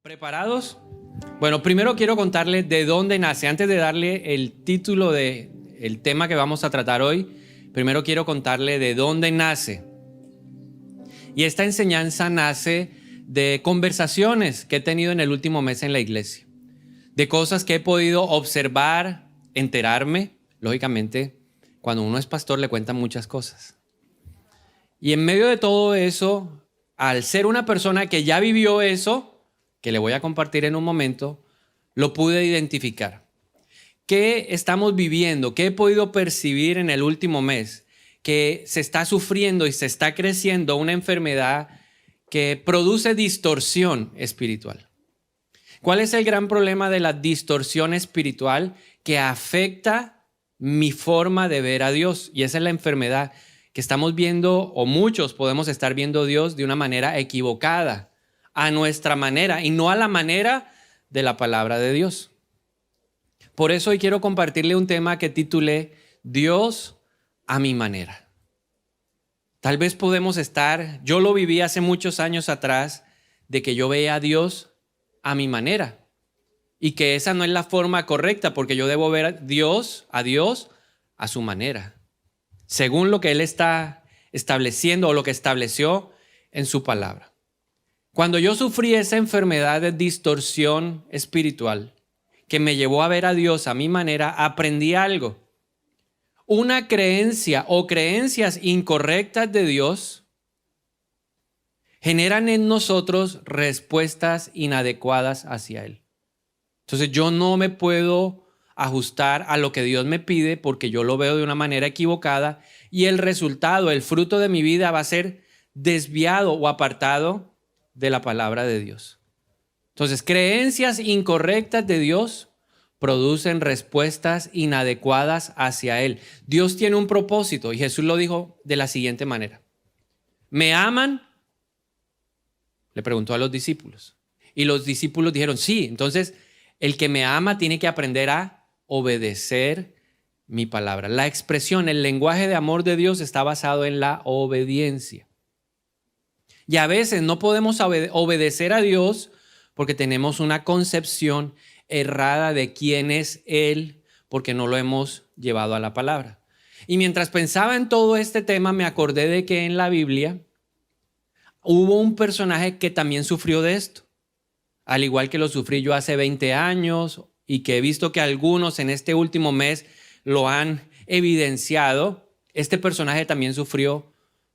¿Preparados? Bueno, primero quiero contarles de dónde nace. Antes de darle el título del tema que vamos a tratar hoy, primero quiero contarle de dónde nace. Y esta enseñanza nace de conversaciones que he tenido en el último mes en la iglesia. De cosas que he podido observar, enterarme. Lógicamente, cuando uno es pastor le cuentan muchas cosas. Y en medio de todo eso, al ser una persona que ya vivió eso, que le voy a compartir en un momento, lo pude identificar. ¿Qué estamos viviendo? ¿Qué he podido percibir en el último mes? Que se está sufriendo y se está creciendo una enfermedad que produce distorsión espiritual. ¿Cuál es el gran problema de la distorsión espiritual? Que afecta mi forma de ver a Dios. Y esa es la enfermedad que estamos viendo, o muchos podemos estar viendo a Dios de una manera equivocada, a nuestra manera y no a la manera de la palabra de Dios. Por eso hoy quiero compartirle un tema que titulé Dios a mi manera. Tal vez podemos estar, yo lo viví hace muchos años atrás, de que yo veía a Dios a mi manera y que esa no es la forma correcta, porque yo debo ver a Dios a su manera, según lo que Él está estableciendo o lo que estableció en su palabra. Cuando yo sufrí esa enfermedad de distorsión espiritual que me llevó a ver a Dios a mi manera, aprendí algo. Una creencia o creencias incorrectas de Dios generan en nosotros respuestas inadecuadas hacia Él. Entonces yo no me puedo ajustar a lo que Dios me pide porque yo lo veo de una manera equivocada y el resultado, el fruto de mi vida va a ser desviado o apartado de la palabra de Dios. Entonces, creencias incorrectas de Dios producen respuestas inadecuadas hacia Él. Dios tiene un propósito y Jesús lo dijo de la siguiente manera. ¿Me aman? Le preguntó a los discípulos. Y los discípulos dijeron, sí. Entonces, el que me ama tiene que aprender a obedecer mi palabra. La expresión, el lenguaje de amor de Dios está basado en la obediencia. Y a veces no podemos obedecer a Dios porque tenemos una concepción errada de quién es Él, porque no lo hemos llevado a la palabra. Y mientras pensaba en todo este tema, me acordé de que en la Biblia hubo un personaje que también sufrió de esto, al igual que lo sufrí yo hace 20 años y que he visto que algunos en este último mes lo han evidenciado. Este personaje también sufrió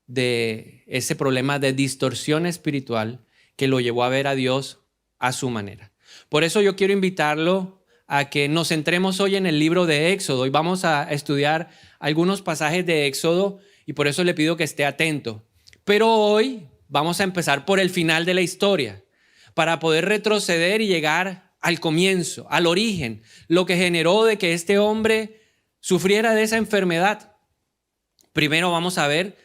de ese problema de distorsión espiritual que lo llevó a ver a Dios a su manera. Por eso yo quiero invitarlo a que nos centremos hoy en el libro de Éxodo y vamos a estudiar algunos pasajes de Éxodo y por eso le pido que esté atento. Pero hoy vamos a empezar por el final de la historia para poder retroceder y llegar al comienzo, al origen, lo que generó de que este hombre sufriera de esa enfermedad. Primero vamos a ver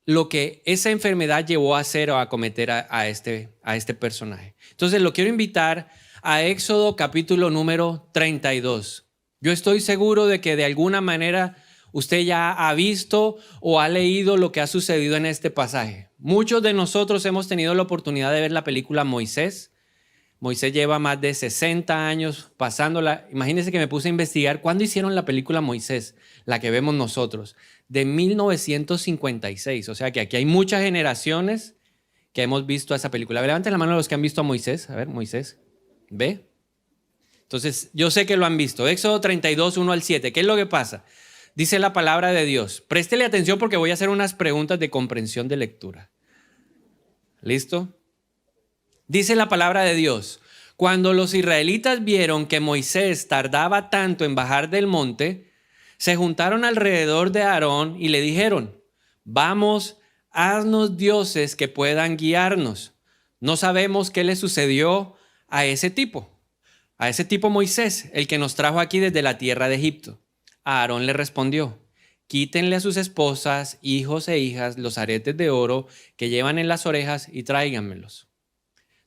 lo que esa enfermedad llevó a hacer o a cometer a este personaje. Entonces lo quiero invitar a Éxodo capítulo número 32. Yo estoy seguro de que de alguna manera usted ya ha visto o ha leído lo que ha sucedido en este pasaje. Muchos de nosotros hemos tenido la oportunidad de ver la película Moisés. Moisés lleva más de 60 años pasándola. Imagínense que me puse a investigar cuándo hicieron la película Moisés, la que vemos nosotros, de 1956. O sea que aquí hay muchas generaciones que hemos visto esa película. Levanten la mano los que han visto a Moisés. A ver, Moisés, ¿ve? Entonces, yo sé que lo han visto. Éxodo 32, 1 al 7. ¿Qué es lo que pasa? Dice la palabra de Dios. Préstele atención porque voy a hacer unas preguntas de comprensión de lectura. ¿Listo? Dice la palabra de Dios, cuando los israelitas vieron que Moisés tardaba tanto en bajar del monte, se juntaron alrededor de Aarón y le dijeron, vamos, haznos dioses que puedan guiarnos. No sabemos qué le sucedió a ese tipo Moisés, el que nos trajo aquí desde la tierra de Egipto. Aarón le respondió, quítenle a sus esposas, hijos e hijas los aretes de oro que llevan en las orejas y tráiganmelos.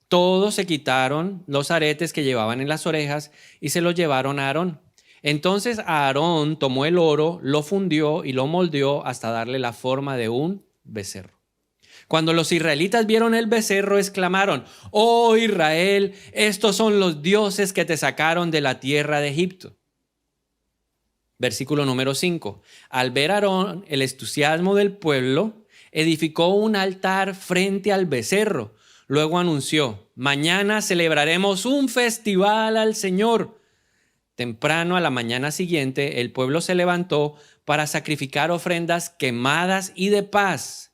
Todos se quitaron los aretes que llevaban en las orejas y se los llevaron a Aarón. Entonces Aarón tomó el oro, lo fundió y lo moldeó hasta darle la forma de un becerro. Cuando los israelitas vieron el becerro, exclamaron: «Oh Israel, estos son los dioses que te sacaron de la tierra de Egipto». Versículo número 5. Al ver Aarón el entusiasmo del pueblo, edificó un altar frente al becerro. Luego anunció: «Mañana celebraremos un festival al Señor». Temprano a la mañana siguiente, el pueblo se levantó para sacrificar ofrendas quemadas y de paz.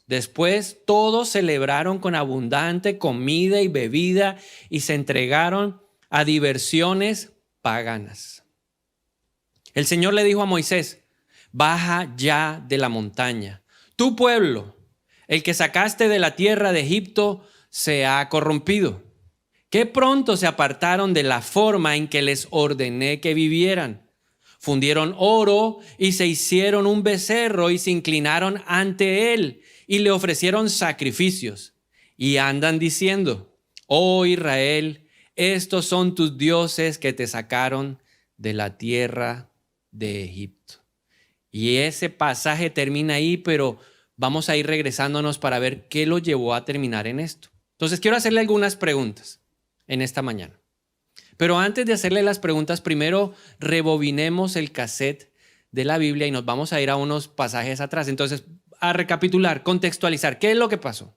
Después todos celebraron con abundante comida y bebida y se entregaron a diversiones paganas. El Señor le dijo a Moisés: «Baja ya de la montaña. Tu pueblo, el que sacaste de la tierra de Egipto, se ha corrompido. Qué pronto se apartaron de la forma en que les ordené que vivieran. Fundieron oro y se hicieron un becerro y se inclinaron ante él y le ofrecieron sacrificios. Y andan diciendo: «Oh Israel, estos son tus dioses que te sacaron de la tierra de Egipto». Y ese pasaje termina ahí, pero vamos a ir regresándonos para ver qué lo llevó a terminar en esto. Entonces quiero hacerle algunas preguntas en esta mañana. Pero antes de hacerle las preguntas, primero rebobinemos el cassette de la Biblia y nos vamos a ir a unos pasajes atrás. Entonces, a recapitular, contextualizar, ¿qué es lo que pasó?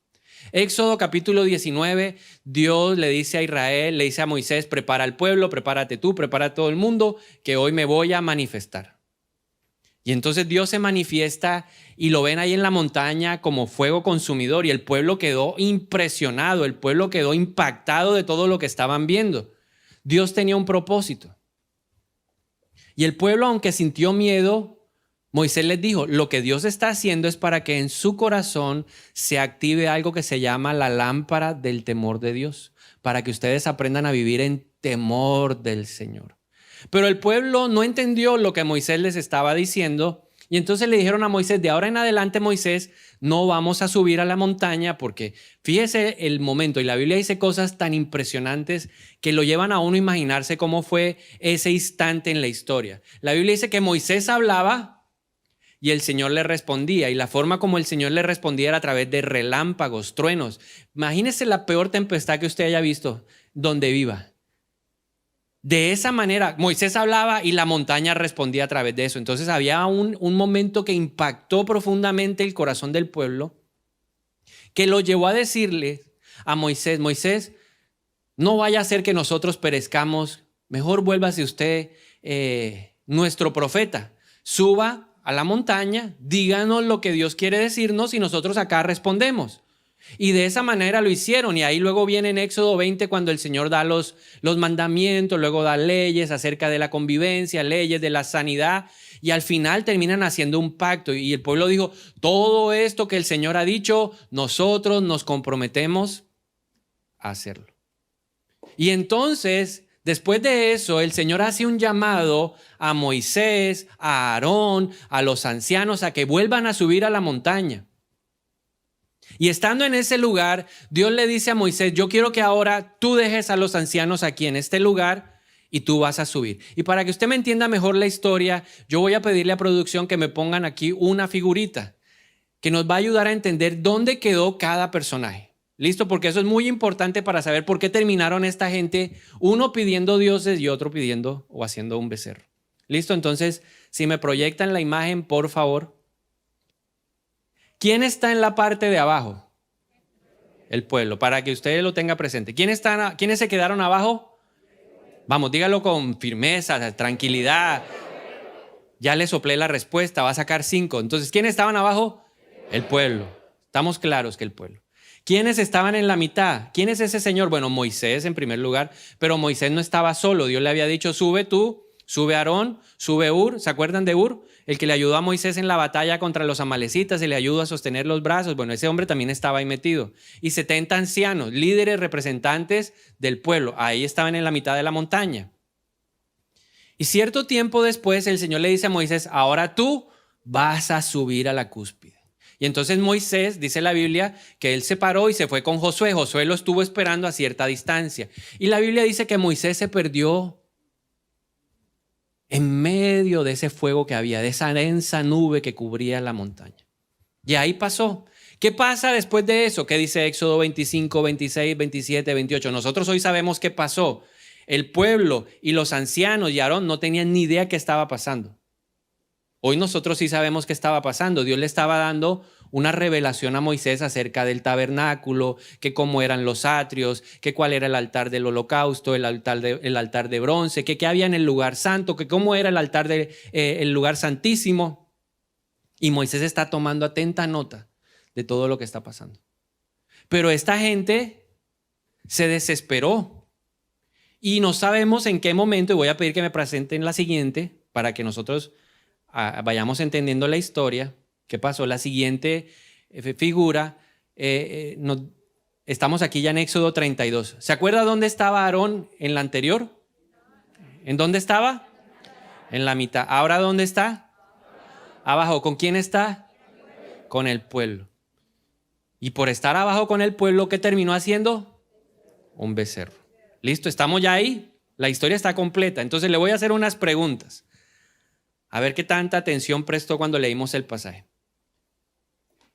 Éxodo capítulo 19, Dios le dice a Israel, le dice a Moisés: «Prepara al pueblo, prepárate tú, prepara a todo el mundo, que hoy me voy a manifestar». Y entonces Dios se manifiesta y lo ven ahí en la montaña como fuego consumidor y el pueblo quedó impresionado, el pueblo quedó impactado de todo lo que estaban viendo. Dios tenía un propósito. Y el pueblo, aunque sintió miedo, Moisés les dijo: lo que Dios está haciendo es para que en su corazón se active algo que se llama la lámpara del temor de Dios, para que ustedes aprendan a vivir en temor del Señor. Pero el pueblo no entendió lo que Moisés les estaba diciendo y entonces le dijeron a Moisés: «De ahora en adelante, Moisés, no vamos a subir a la montaña», porque fíjese el momento, y la Biblia dice cosas tan impresionantes que lo llevan a uno a imaginarse cómo fue ese instante en la historia. La Biblia dice que Moisés hablaba y el Señor le respondía, y la forma como el Señor le respondía era a través de relámpagos, truenos. Imagínese la peor tempestad que usted haya visto donde viva. De esa manera, Moisés hablaba y la montaña respondía a través de eso. Entonces había un momento que impactó profundamente el corazón del pueblo, que lo llevó a decirle a Moisés: «Moisés, no vaya a ser que nosotros perezcamos, mejor vuélvase usted nuestro profeta, suba a la montaña, díganos lo que Dios quiere decirnos y nosotros acá respondemos». Y de esa manera lo hicieron, y ahí luego viene en Éxodo 20 cuando el Señor da los mandamientos, luego da leyes acerca de la convivencia, leyes de la sanidad, y al final terminan haciendo un pacto y el pueblo dijo: «Todo esto que el Señor ha dicho, nosotros nos comprometemos a hacerlo». Y entonces, después de eso, el Señor hace un llamado a Moisés, a Aarón, a los ancianos, a que vuelvan a subir a la montaña. Y estando en ese lugar, Dios le dice a Moisés: «Yo quiero que ahora tú dejes a los ancianos aquí en este lugar y tú vas a subir». Y para que usted me entienda mejor la historia, yo voy a pedirle a producción que me pongan aquí una figurita que nos va a ayudar a entender dónde quedó cada personaje. ¿Listo? Porque eso es muy importante para saber por qué terminaron esta gente, uno pidiendo dioses y otro pidiendo o haciendo un becerro. ¿Listo? Entonces, si me proyectan la imagen, por favor. ¿Quién está en la parte de abajo? El pueblo, para que usted lo tenga presente. ¿Quiénes se quedaron abajo? Vamos, dígalo con firmeza, tranquilidad. Ya le soplé la respuesta, va a sacar 5. Entonces, ¿quiénes estaban abajo? El pueblo. Estamos claros que el pueblo. ¿Quiénes estaban en la mitad? ¿Quién es ese señor? Bueno, Moisés en primer lugar, pero Moisés no estaba solo. Dios le había dicho: «Sube tú, sube Aarón, sube Hur». ¿Se acuerdan de Hur? El que le ayudó a Moisés en la batalla contra los amalecitas y le ayudó a sostener los brazos. Bueno, ese hombre también estaba ahí metido. Y 70 ancianos, líderes, representantes del pueblo. Ahí estaban en la mitad de la montaña. Y cierto tiempo después el Señor le dice a Moisés: «Ahora tú vas a subir a la cúspide». Y entonces Moisés, dice la Biblia, que él se paró y se fue con Josué. Josué lo estuvo esperando a cierta distancia. Y la Biblia dice que Moisés se perdió en medio de ese fuego que había, de esa densa nube que cubría la montaña. Y ahí pasó ¿Qué pasa después de eso? ¿Qué dice Éxodo 25, 26, 27, 28? Nosotros hoy sabemos qué pasó. El pueblo y los ancianos y Aarón no tenían ni idea qué estaba pasando. Hoy nosotros sí sabemos qué estaba pasando. Dios le estaba dando una revelación a Moisés acerca del tabernáculo, que cómo eran los atrios, que cuál era el altar del holocausto, el altar de bronce, que qué había en el lugar santo, que cómo era el altar el lugar santísimo. Y Moisés está tomando atenta nota de todo lo que está pasando. Pero esta gente se desesperó y no sabemos en qué momento, y voy a pedir que me presenten la siguiente para que nosotros vayamos entendiendo la historia. ¿Qué pasó? La siguiente figura, estamos aquí ya en Éxodo 32. ¿Se acuerda dónde estaba Aarón en la anterior? ¿En dónde estaba? En la mitad. ¿Ahora dónde está? Abajo. ¿Con quién está? Con el pueblo. Y por estar abajo con el pueblo, ¿qué terminó haciendo? Un becerro. ¿Listo? ¿Estamos ya ahí? La historia está completa. Entonces le voy a hacer unas preguntas. A ver qué tanta atención prestó cuando leímos el pasaje.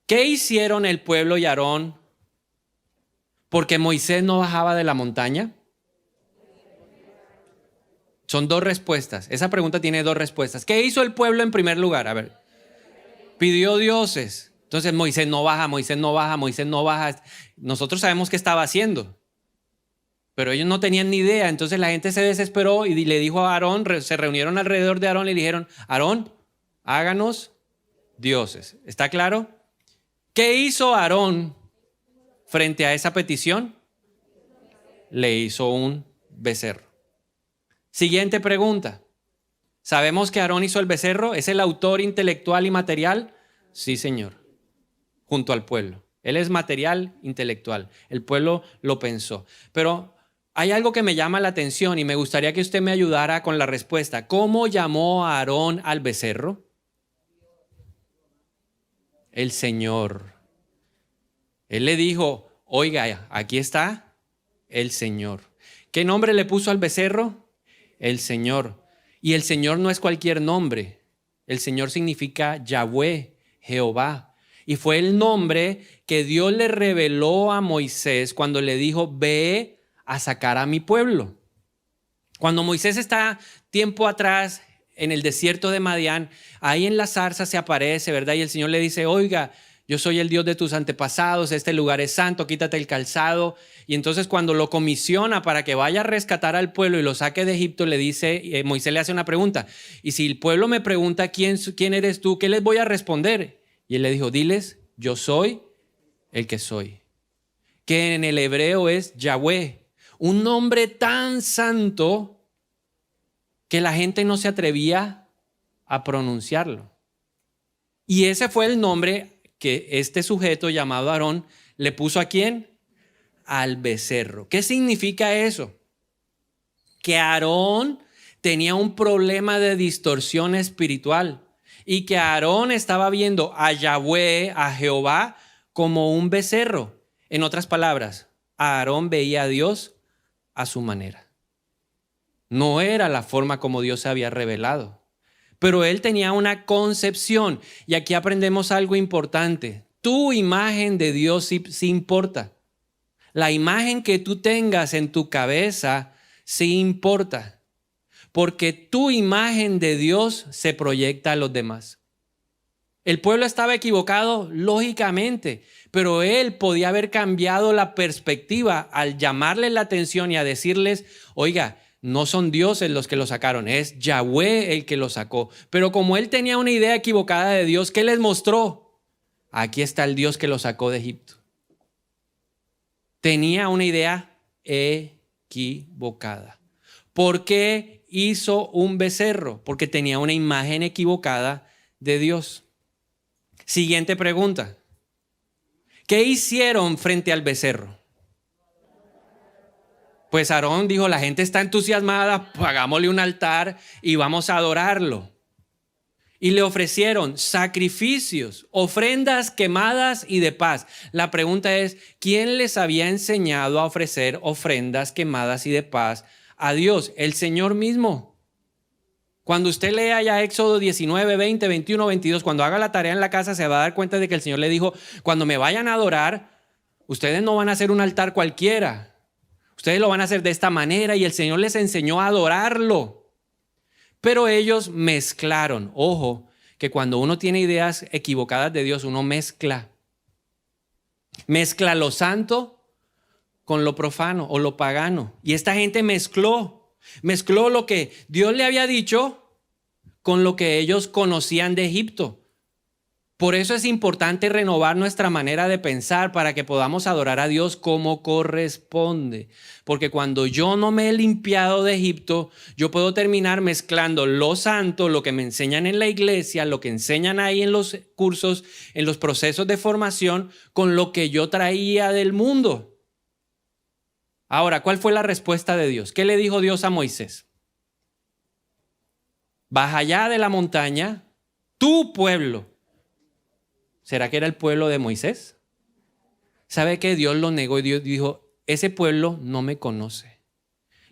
¿Qué hicieron el pueblo y Aarón porque Moisés no bajaba de la montaña? Son dos respuestas. Esa pregunta tiene dos respuestas. ¿Qué hizo el pueblo en primer lugar? A ver. Pidió dioses. Entonces Moisés no baja, Moisés no baja, Moisés no baja. Nosotros sabemos qué estaba haciendo, pero ellos no tenían ni idea. Entonces la gente se desesperó y le dijo a Aarón, se reunieron alrededor de Aarón y le dijeron, Aarón, háganos dioses. ¿Está claro? ¿Qué hizo Aarón frente a esa petición? Le hizo un becerro. Siguiente pregunta. ¿Sabemos que Aarón hizo el becerro? ¿Es el autor intelectual y material? Sí, señor. Junto al pueblo. Él es material, intelectual. El pueblo lo pensó. Pero hay algo que me llama la atención y me gustaría que usted me ayudara con la respuesta. ¿Cómo llamó a Aarón al becerro? El Señor. Él le dijo, oiga, aquí está el Señor. ¿Qué nombre le puso al becerro? El Señor. Y el Señor no es cualquier nombre. El Señor significa Yahweh, Jehová. Y fue el nombre que Dios le reveló a Moisés cuando le dijo, ve a sacar a mi pueblo. Cuando Moisés está tiempo atrás en el desierto de Madián, ahí en la zarza se aparece, ¿verdad? Y el Señor le dice, oiga, yo soy el Dios de tus antepasados, este lugar es santo, quítate el calzado. Y entonces cuando lo comisiona para que vaya a rescatar al pueblo y lo saque de Egipto, le dice, Moisés le hace una pregunta. Y si el pueblo me pregunta, ¿quién eres tú? ¿Qué les voy a responder? Y él le dijo, diles, yo soy el que soy. Que en el hebreo es Yahweh, un nombre tan santo que la gente no se atrevía a pronunciarlo. Y ese fue el nombre que este sujeto llamado Aarón le puso ¿a quién? Al becerro. ¿Qué significa eso? Que Aarón tenía un problema de distorsión espiritual y que Aarón estaba viendo a Yahweh, a Jehová, como un becerro. En otras palabras, Aarón veía a Dios a su manera. No era la forma como Dios se había revelado, pero él tenía una concepción. Y aquí aprendemos algo importante. Tu imagen de Dios sí importa. La imagen que tú tengas en tu cabeza sí importa. Porque tu imagen de Dios se proyecta a los demás. El pueblo estaba equivocado, lógicamente, pero él podía haber cambiado la perspectiva al llamarles la atención y a decirles, oiga, no son dioses los que lo sacaron, es Yahweh el que lo sacó. Pero como él tenía una idea equivocada de Dios, ¿qué les mostró? Aquí está el Dios que lo sacó de Egipto. Tenía una idea equivocada. ¿Por qué hizo un becerro? Porque tenía una imagen equivocada de Dios. Siguiente pregunta. ¿Qué hicieron frente al becerro? Pues Aarón dijo, la gente está entusiasmada, hagámosle un altar y vamos a adorarlo. Y le ofrecieron sacrificios, ofrendas quemadas y de paz. La pregunta es, ¿quién les había enseñado a ofrecer ofrendas quemadas y de paz a Dios? El Señor mismo. Cuando usted lea ya Éxodo 19, 20, 21, 22, cuando haga la tarea en la casa se va a dar cuenta de que el Señor le dijo, cuando me vayan a adorar, ustedes no van a hacer un altar cualquiera. Ustedes lo van a hacer de esta manera y el Señor les enseñó a adorarlo. Pero ellos mezclaron. Ojo, que cuando uno tiene ideas equivocadas de Dios, uno mezcla lo santo con lo profano o lo pagano. Y esta gente mezcló lo que Dios le había dicho con lo que ellos conocían de Egipto. Por eso es importante renovar nuestra manera de pensar para que podamos adorar a Dios como corresponde. Porque cuando yo no me he limpiado de Egipto, yo puedo terminar mezclando lo santo, lo que me enseñan en la iglesia, lo que enseñan ahí en los cursos, en los procesos de formación, con lo que yo traía del mundo. Ahora, ¿cuál fue la respuesta de Dios? ¿Qué le dijo Dios a Moisés? Baja allá de la montaña, tu pueblo. ¿Será que era el pueblo de Moisés? ¿Sabe que Dios lo negó y Dios dijo, ese pueblo no me conoce?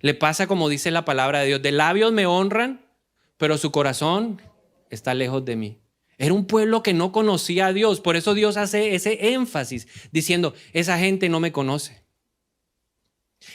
Le pasa como dice la palabra de Dios, de labios me honran, pero su corazón está lejos de mí. Era un pueblo que no conocía a Dios, por eso Dios hace ese énfasis diciendo, esa gente no me conoce.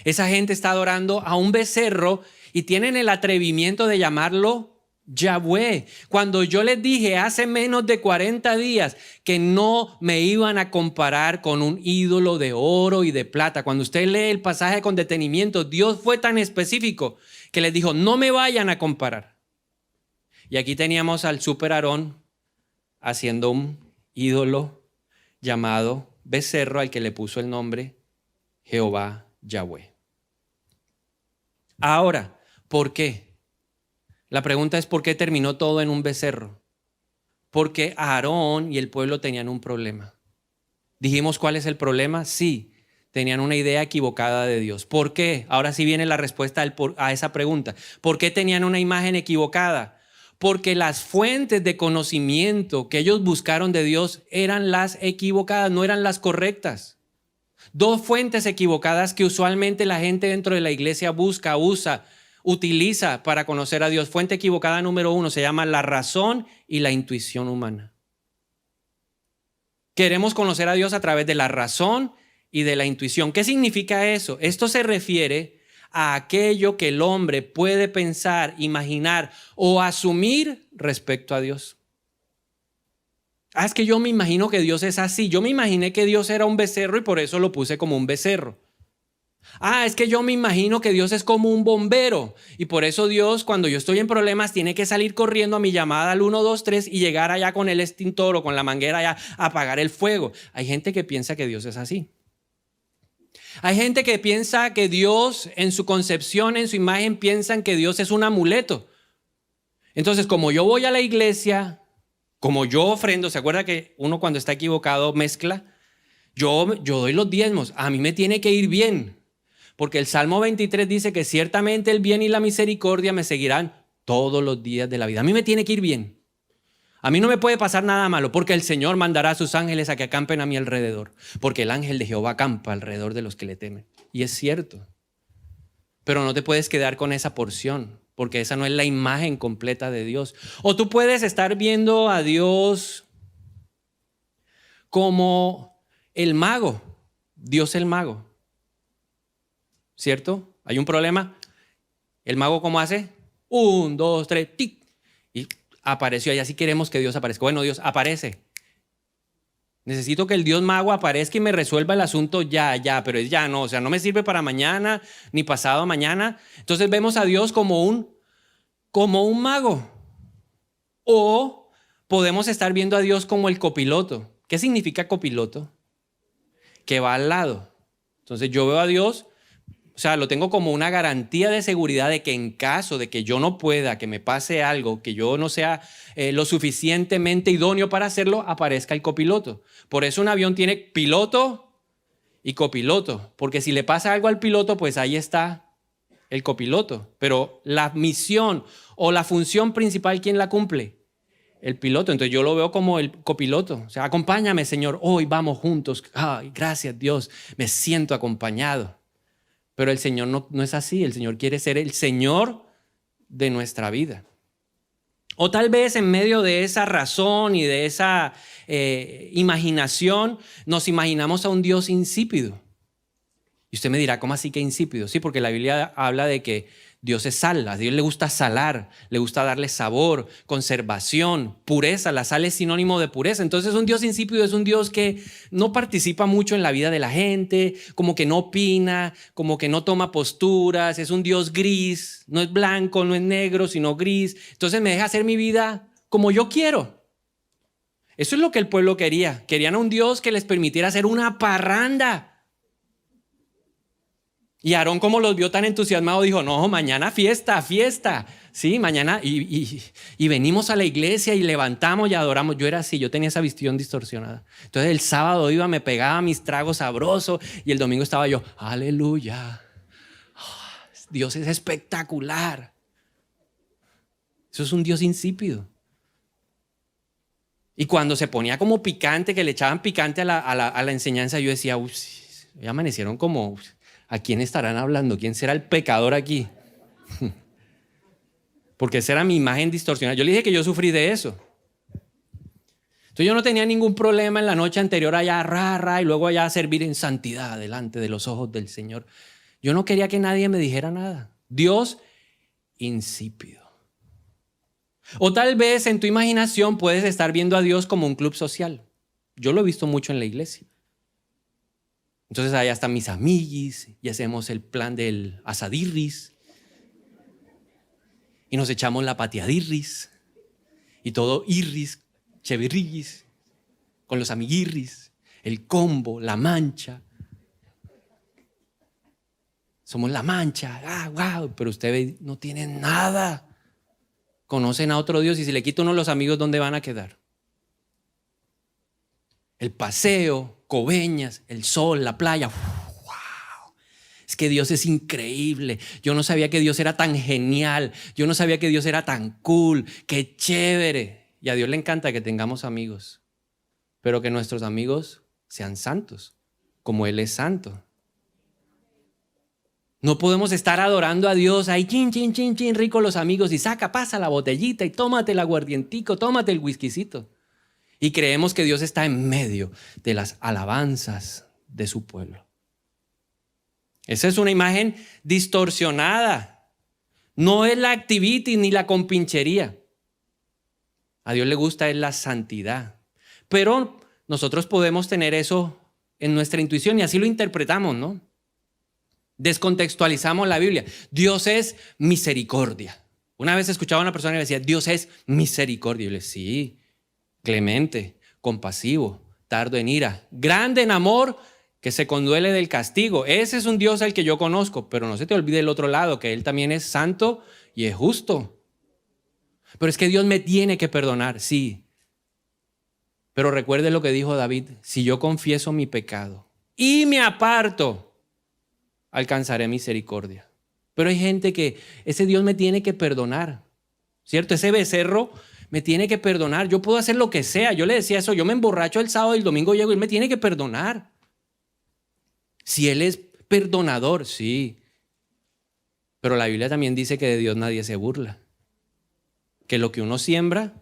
Esa gente está adorando a un becerro y tienen el atrevimiento de llamarlo Yahweh. Cuando yo les dije hace menos de 40 días que no me iban a comparar con un ídolo de oro y de plata. Cuando usted lee el pasaje con detenimiento, Dios fue tan específico que les dijo, no me vayan a comparar. Y aquí teníamos al super Aarón haciendo un ídolo llamado becerro al que le puso el nombre Jehová Yahweh. Ahora, ¿por qué? La pregunta es ¿por qué terminó todo en un becerro? Porque Aarón y el pueblo tenían un problema. ¿Dijimos cuál es el problema? Sí, tenían una idea equivocada de Dios. ¿Por qué? Ahora sí viene la respuesta a esa pregunta. ¿Por qué tenían una imagen equivocada? Porque las fuentes de conocimiento que ellos buscaron de Dios eran las equivocadas, no eran las correctas. Dos fuentes equivocadas que usualmente la gente dentro de la iglesia utiliza para conocer a Dios. Fuente equivocada número 1 se llama la razón y la intuición humana. Queremos conocer a Dios a través de la razón y de la intuición. ¿Qué significa eso? Esto se refiere a aquello que el hombre puede pensar, imaginar o asumir respecto a Dios. Es que yo me imagino que Dios es así. Yo me imaginé que Dios era un becerro y por eso lo puse como un becerro. Es que yo me imagino que Dios es como un bombero y por eso Dios, cuando yo estoy en problemas, tiene que salir corriendo a mi llamada al 123 y llegar allá con el extintor o con la manguera allá a apagar el fuego. Hay gente que piensa que Dios es así. Hay gente que piensa que Dios, en su concepción, en su imagen, piensan que Dios es un amuleto. Entonces, como yo voy a la iglesia, como yo ofrendo, ¿se acuerda que uno cuando está equivocado mezcla? Yo doy los diezmos, a mí me tiene que ir bien. Porque el Salmo 23 dice que ciertamente el bien y la misericordia me seguirán todos los días de la vida. A mí me tiene que ir bien. A mí no me puede pasar nada malo porque el Señor mandará a sus ángeles a que acampen a mi alrededor. Porque el ángel de Jehová acampa alrededor de los que le temen. Y es cierto. Pero no te puedes quedar con esa porción porque esa no es la imagen completa de Dios. O tú puedes estar viendo a Dios como el mago. Dios el mago. ¿Cierto? ¿Hay un problema? ¿El mago cómo hace? 1, 2, 3, tic. Y apareció. Y así queremos que Dios aparezca. Bueno, Dios aparece. Necesito que el Dios mago aparezca y me resuelva el asunto ya, pero es ya no. O sea, no me sirve para mañana ni pasado mañana. Entonces vemos a Dios como un mago. O podemos estar viendo a Dios como el copiloto. ¿Qué significa copiloto? Que va al lado. Entonces yo veo a Dios. O sea, lo tengo como una garantía de seguridad de que en caso de que yo no pueda, que me pase algo, que yo no sea lo suficientemente idóneo para hacerlo, aparezca el copiloto. Por eso un avión tiene piloto y copiloto, porque si le pasa algo al piloto, pues ahí está el copiloto. Pero la misión o la función principal, ¿quién la cumple? El piloto. Entonces yo lo veo como el copiloto. O sea, acompáñame, Señor, hoy vamos juntos. Ay, gracias, Dios, me siento acompañado. Pero el Señor no es así. El Señor quiere ser el Señor de nuestra vida. O tal vez en medio de esa razón y de esa imaginación, nos imaginamos a un Dios insípido. Y usted me dirá, ¿cómo así que insípido? Sí, porque la Biblia habla de que Dios es sal, a Dios le gusta salar, le gusta darle sabor, conservación, pureza. La sal es sinónimo de pureza. Entonces un Dios insípido es un Dios que no participa mucho en la vida de la gente, como que no opina, como que no toma posturas, es un Dios gris, no es blanco, no es negro, sino gris. Entonces me deja hacer mi vida como yo quiero. Eso es lo que el pueblo quería. Querían a un Dios que les permitiera hacer una parranda. Y Aarón, como los vio tan entusiasmados, dijo, no, mañana fiesta, fiesta. Sí, mañana. Y venimos a la iglesia y levantamos y adoramos. Yo era así, yo tenía esa visión distorsionada. Entonces el sábado iba, me pegaba mis tragos sabrosos y el domingo estaba yo, aleluya. Dios es espectacular. Eso es un Dios insípido. Y cuando se ponía como picante, que le echaban picante a la enseñanza, yo decía, uy, ya amanecieron como... ¿A quién estarán hablando? ¿Quién será el pecador aquí? Porque esa era mi imagen distorsionada. Yo le dije que yo sufrí de eso. Entonces yo no tenía ningún problema en la noche anterior allá, y luego allá a servir en santidad delante de los ojos del Señor. Yo no quería que nadie me dijera nada. Dios insípido. O tal vez en tu imaginación puedes estar viendo a Dios como un club social. Yo lo he visto mucho en la iglesia. Entonces allá están mis amiguis y hacemos el plan del asadirris y nos echamos la pateadirris y todo irris, cheverrillis, con los amiguirris, el combo, la mancha. Somos la mancha, wow, pero ustedes no tienen nada. Conocen a otro Dios y si le quita uno los amigos, ¿dónde van a quedar? El paseo, Coveñas, el sol, la playa. ¡Wow! Es que Dios es increíble. Yo no sabía que Dios era tan genial. Yo no sabía que Dios era tan cool. ¡Qué chévere! Y a Dios le encanta que tengamos amigos, pero que nuestros amigos sean santos, como Él es santo. No podemos estar adorando a Dios ahí, chin, chin, chin, chin, rico los amigos, y pasa la botellita y tómate el aguardientico, tómate el whiskycito. Y creemos que Dios está en medio de las alabanzas de su pueblo. Esa es una imagen distorsionada. No es la activity ni la compinchería. A Dios le gusta es la santidad. Pero nosotros podemos tener eso en nuestra intuición y así lo interpretamos, ¿no? Descontextualizamos la Biblia. Dios es misericordia. Una vez escuchaba a una persona que decía, Dios es misericordia. Y yo le decía, sí. Clemente, compasivo, tardo en ira, grande en amor, que se conduele del castigo. Ese es un Dios al que yo conozco, pero no se te olvide el otro lado, que Él también es santo y es justo. Pero es que Dios me tiene que perdonar, sí. Pero recuerde lo que dijo David, si yo confieso mi pecado y me aparto, alcanzaré misericordia. Pero hay gente que ese Dios me tiene que perdonar, ¿cierto? Ese becerro me tiene que perdonar. Yo puedo hacer lo que sea. Yo le decía eso. Yo me emborracho el sábado y el domingo llego y Él me tiene que perdonar. Si Él es perdonador, sí. Pero la Biblia también dice que de Dios nadie se burla. Que lo que uno siembra,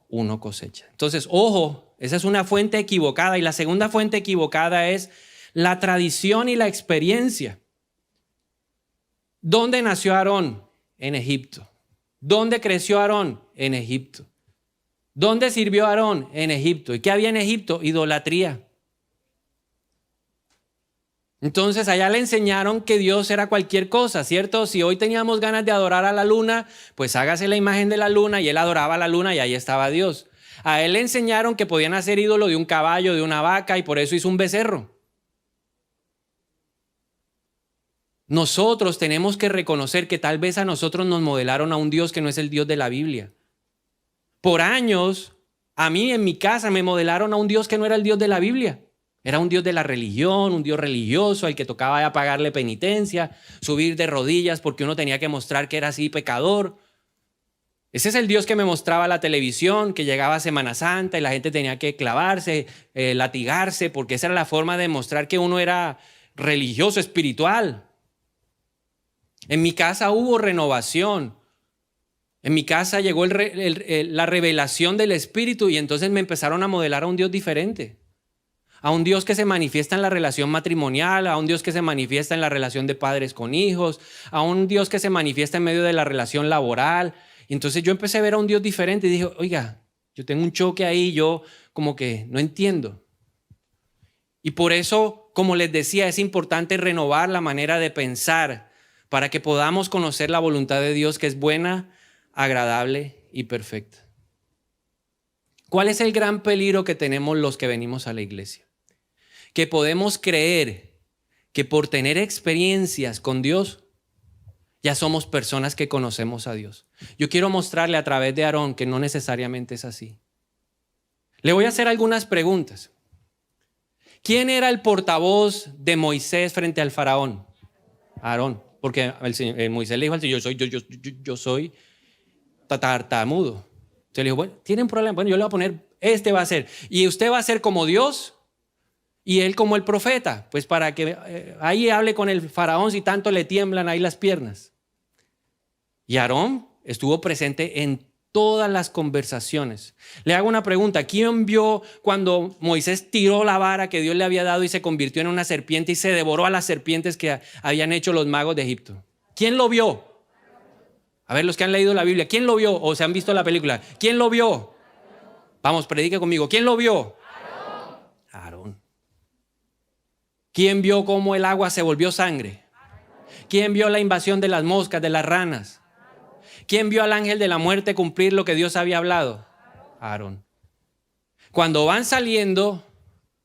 uno cosecha. Entonces, ojo, esa es una fuente equivocada. Y la segunda fuente equivocada es la tradición y la experiencia. ¿Dónde nació Aarón? En Egipto. ¿Dónde creció Aarón? En Egipto. ¿Dónde sirvió Aarón? En Egipto. ¿Y qué había en Egipto? Idolatría. Entonces allá le enseñaron que Dios era cualquier cosa, ¿cierto? Si hoy teníamos ganas de adorar a la luna, pues hágase la imagen de la luna, y él adoraba a la luna y ahí estaba Dios. A él le enseñaron que podían hacer ídolo de un caballo, de una vaca, y por eso hizo un becerro. Nosotros tenemos que reconocer que tal vez a nosotros nos modelaron a un Dios que no es el Dios de la Biblia. Por años, a mí en mi casa me modelaron a un Dios que no era el Dios de la Biblia. Era un Dios de la religión, un Dios religioso al que tocaba ya pagarle penitencia, subir de rodillas porque uno tenía que mostrar que era así pecador. Ese es el Dios que me mostraba la televisión, que llegaba a Semana Santa y la gente tenía que clavarse, latigarse, porque esa era la forma de mostrar que uno era religioso, espiritual. En mi casa hubo renovación. En mi casa llegó la revelación del Espíritu y entonces me empezaron a modelar a un Dios diferente. A un Dios que se manifiesta en la relación matrimonial, a un Dios que se manifiesta en la relación de padres con hijos, a un Dios que se manifiesta en medio de la relación laboral. Y entonces yo empecé a ver a un Dios diferente y dije, oiga, yo tengo un choque ahí, yo como que no entiendo. Y por eso, como les decía, es importante renovar la manera de pensar para que podamos conocer la voluntad de Dios, que es buena, agradable y perfecta. ¿Cuál es el gran peligro que tenemos los que venimos a la iglesia? Que podemos creer que por tener experiencias con Dios, ya somos personas que conocemos a Dios. Yo quiero mostrarle a través de Aarón que no necesariamente es así. Le voy a hacer algunas preguntas. ¿Quién era el portavoz de Moisés frente al faraón? Aarón, porque Moisés le dijo al Señor, yo soy tartamudo. Entonces le dijo, bueno, ¿tienen problema? Bueno, yo le voy a poner, este va a ser. Y usted va a ser como Dios y él como el profeta, pues para que ahí hable con el faraón si tanto le tiemblan ahí las piernas. Y Aarón estuvo presente en todas las conversaciones. Le hago una pregunta. ¿Quién vio cuando Moisés tiró la vara que Dios le había dado y se convirtió en una serpiente y se devoró a las serpientes que habían hecho los magos de Egipto? ¿Quién lo vio? A ver, los que han leído la Biblia, ¿quién lo vio? O se han visto la película. ¿Quién lo vio? Vamos, predique conmigo. ¿Quién lo vio? Aarón. ¿Quién vio cómo el agua se volvió sangre? ¿Quién vio la invasión de las moscas, de las ranas? ¿Quién vio al ángel de la muerte cumplir lo que Dios había hablado? Aarón. Cuando van saliendo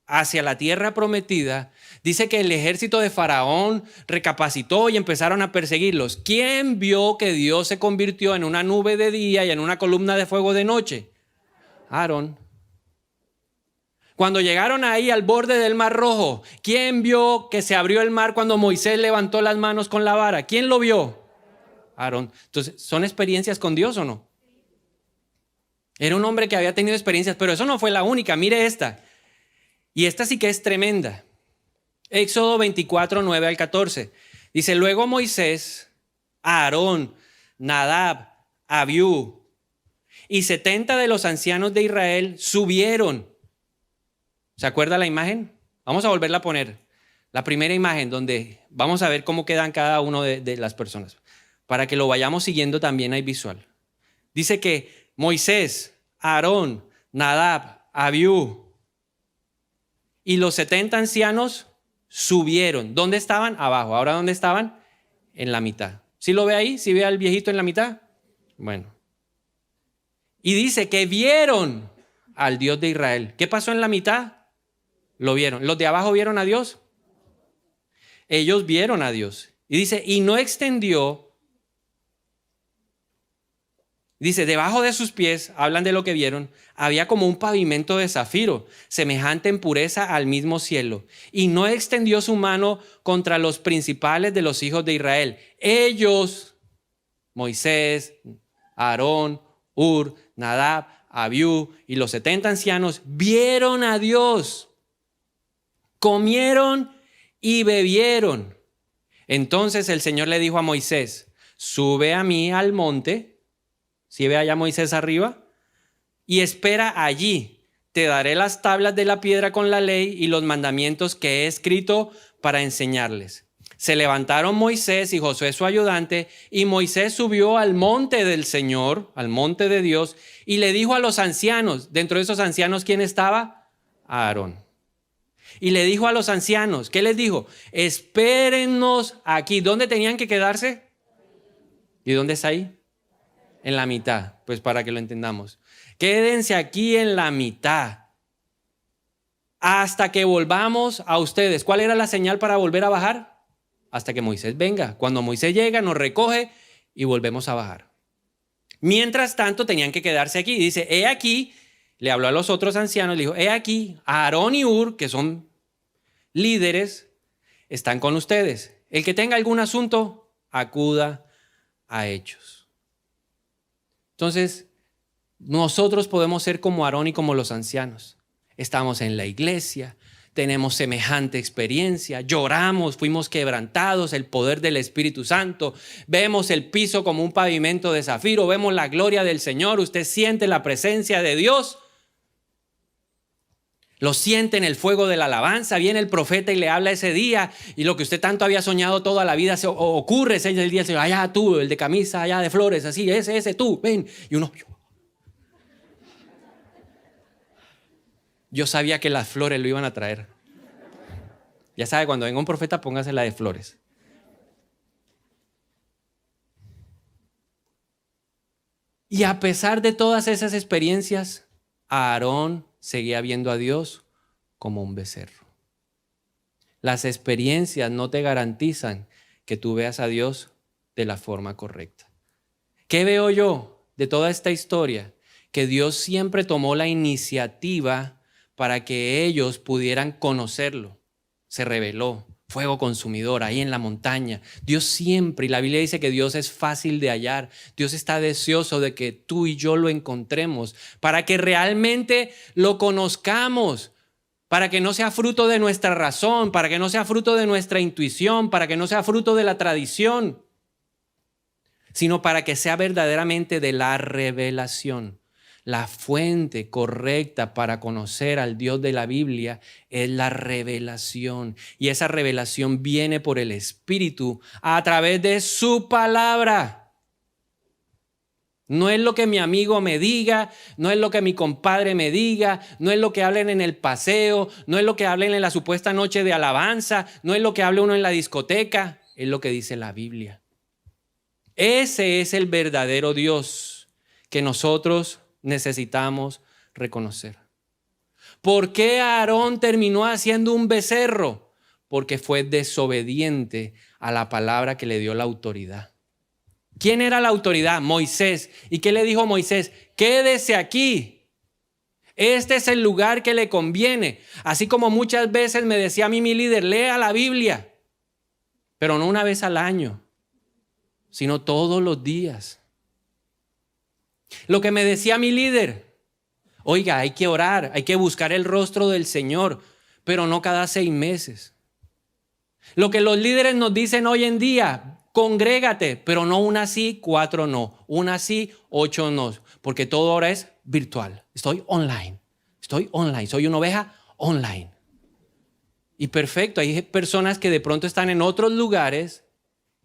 hacia la tierra prometida, dice que el ejército de Faraón recapacitó y empezaron a perseguirlos. ¿Quién vio que Dios se convirtió en una nube de día y en una columna de fuego de noche? Aarón. Cuando llegaron ahí al borde del Mar Rojo, ¿quién vio que se abrió el mar cuando Moisés levantó las manos con la vara? ¿Quién lo vio? Aarón. Entonces, ¿son experiencias con Dios o no? Era un hombre que había tenido experiencias, pero eso no fue la única. Mire esta. Y esta sí que es tremenda. Éxodo 24, 9 al 14. Dice, luego Moisés, Aarón, Nadab, Abiú y 70 de los ancianos de Israel subieron. ¿Se acuerda la imagen? Vamos a volverla a poner. La primera imagen donde vamos a ver cómo quedan cada uno de las personas. Para que lo vayamos siguiendo también hay visual. Dice que Moisés, Aarón, Nadab, Abiú y los 70 ancianos subieron. ¿Dónde estaban? Abajo. ¿Ahora dónde estaban? En la mitad. ¿Sí lo ve ahí? ¿Sí ve al viejito en la mitad? Bueno. Y dice que vieron al Dios de Israel. ¿Qué pasó en la mitad? Lo vieron. ¿Los de abajo vieron a Dios? Ellos vieron a Dios. Y dice, y no extendió. Dice, debajo de sus pies, hablan de lo que vieron, había como un pavimento de zafiro, semejante en pureza al mismo cielo. Y no extendió su mano contra los principales de los hijos de Israel. Ellos, Moisés, Aarón, Hur, Nadab, Abiú y los 70 ancianos, vieron a Dios, comieron y bebieron. Entonces el Señor le dijo a Moisés, sube a mí al monte. Si ve allá a Moisés arriba, y espera allí, te daré las tablas de la piedra con la ley y los mandamientos que he escrito para enseñarles. Se levantaron Moisés y Josué su ayudante, y Moisés subió al monte del Señor, al monte de Dios, y le dijo a los ancianos, dentro de esos ancianos, ¿quién estaba? Aarón. Y le dijo a los ancianos, ¿qué les dijo? Espérennos aquí. ¿Dónde tenían que quedarse? ¿Y dónde está ahí? En la mitad, pues para que lo entendamos. Quédense aquí en la mitad hasta que volvamos a ustedes. ¿Cuál era la señal para volver a bajar? Hasta que Moisés venga. Cuando Moisés llega, nos recoge y volvemos a bajar. Mientras tanto, tenían que quedarse aquí. Dice, he aquí, le habló a los otros ancianos, le dijo, he aquí, Aarón y Hur, que son líderes, están con ustedes. El que tenga algún asunto, acuda a ellos. Entonces, nosotros podemos ser como Aarón y como los ancianos. Estamos en la iglesia, tenemos semejante experiencia, lloramos, fuimos quebrantados, el poder del Espíritu Santo, vemos el piso como un pavimento de zafiro, vemos la gloria del Señor, usted siente la presencia de Dios, lo siente en el fuego de la alabanza, viene el profeta y le habla ese día y lo que usted tanto había soñado toda la vida se ocurre, ese es el día del Señor, allá tú, el de camisa, allá de flores, así, ese tú, ven, y uno... Yo sabía que las flores lo iban a traer. Ya sabe, cuando venga un profeta, póngase la de flores. Y a pesar de todas esas experiencias, Aarón seguía viendo a Dios como un becerro. Las experiencias no te garantizan que tú veas a Dios de la forma correcta. ¿Qué veo yo de toda esta historia? Que Dios siempre tomó la iniciativa para que ellos pudieran conocerlo. Se reveló, fuego consumidor ahí en la montaña. Dios siempre, y la Biblia dice que Dios es fácil de hallar. Dios está deseoso de que tú y yo lo encontremos, para que realmente lo conozcamos, para que no sea fruto de nuestra razón, para que no sea fruto de nuestra intuición, para que no sea fruto de la tradición, sino para que sea verdaderamente de la revelación. La fuente correcta para conocer al Dios de la Biblia es la revelación. Y esa revelación viene por el Espíritu a través de su palabra. No es lo que mi amigo me diga, no es lo que mi compadre me diga, no es lo que hablen en el paseo, no es lo que hablen en la supuesta noche de alabanza, no es lo que hable uno en la discoteca, es lo que dice la Biblia. Ese es el verdadero Dios que nosotros necesitamos reconocer. ¿Por qué Aarón terminó haciendo un becerro? Porque fue desobediente a la palabra que le dio la autoridad. ¿Quién era la autoridad? Moisés. ¿Y qué le dijo Moisés? Quédese aquí. Este es el lugar que le conviene. Así como muchas veces me decía a mí mi líder, lea la Biblia, pero no una vez al año, sino todos los días. Lo que me decía mi líder, oiga, hay que orar, hay que buscar el rostro del Señor, pero no cada 6 meses. Lo que los líderes nos dicen hoy en día, congrégate, pero no una sí, 4 no, una sí, 8 no, porque todo ahora es virtual. Estoy online, soy una oveja online. Y perfecto, hay personas que de pronto están en otros lugares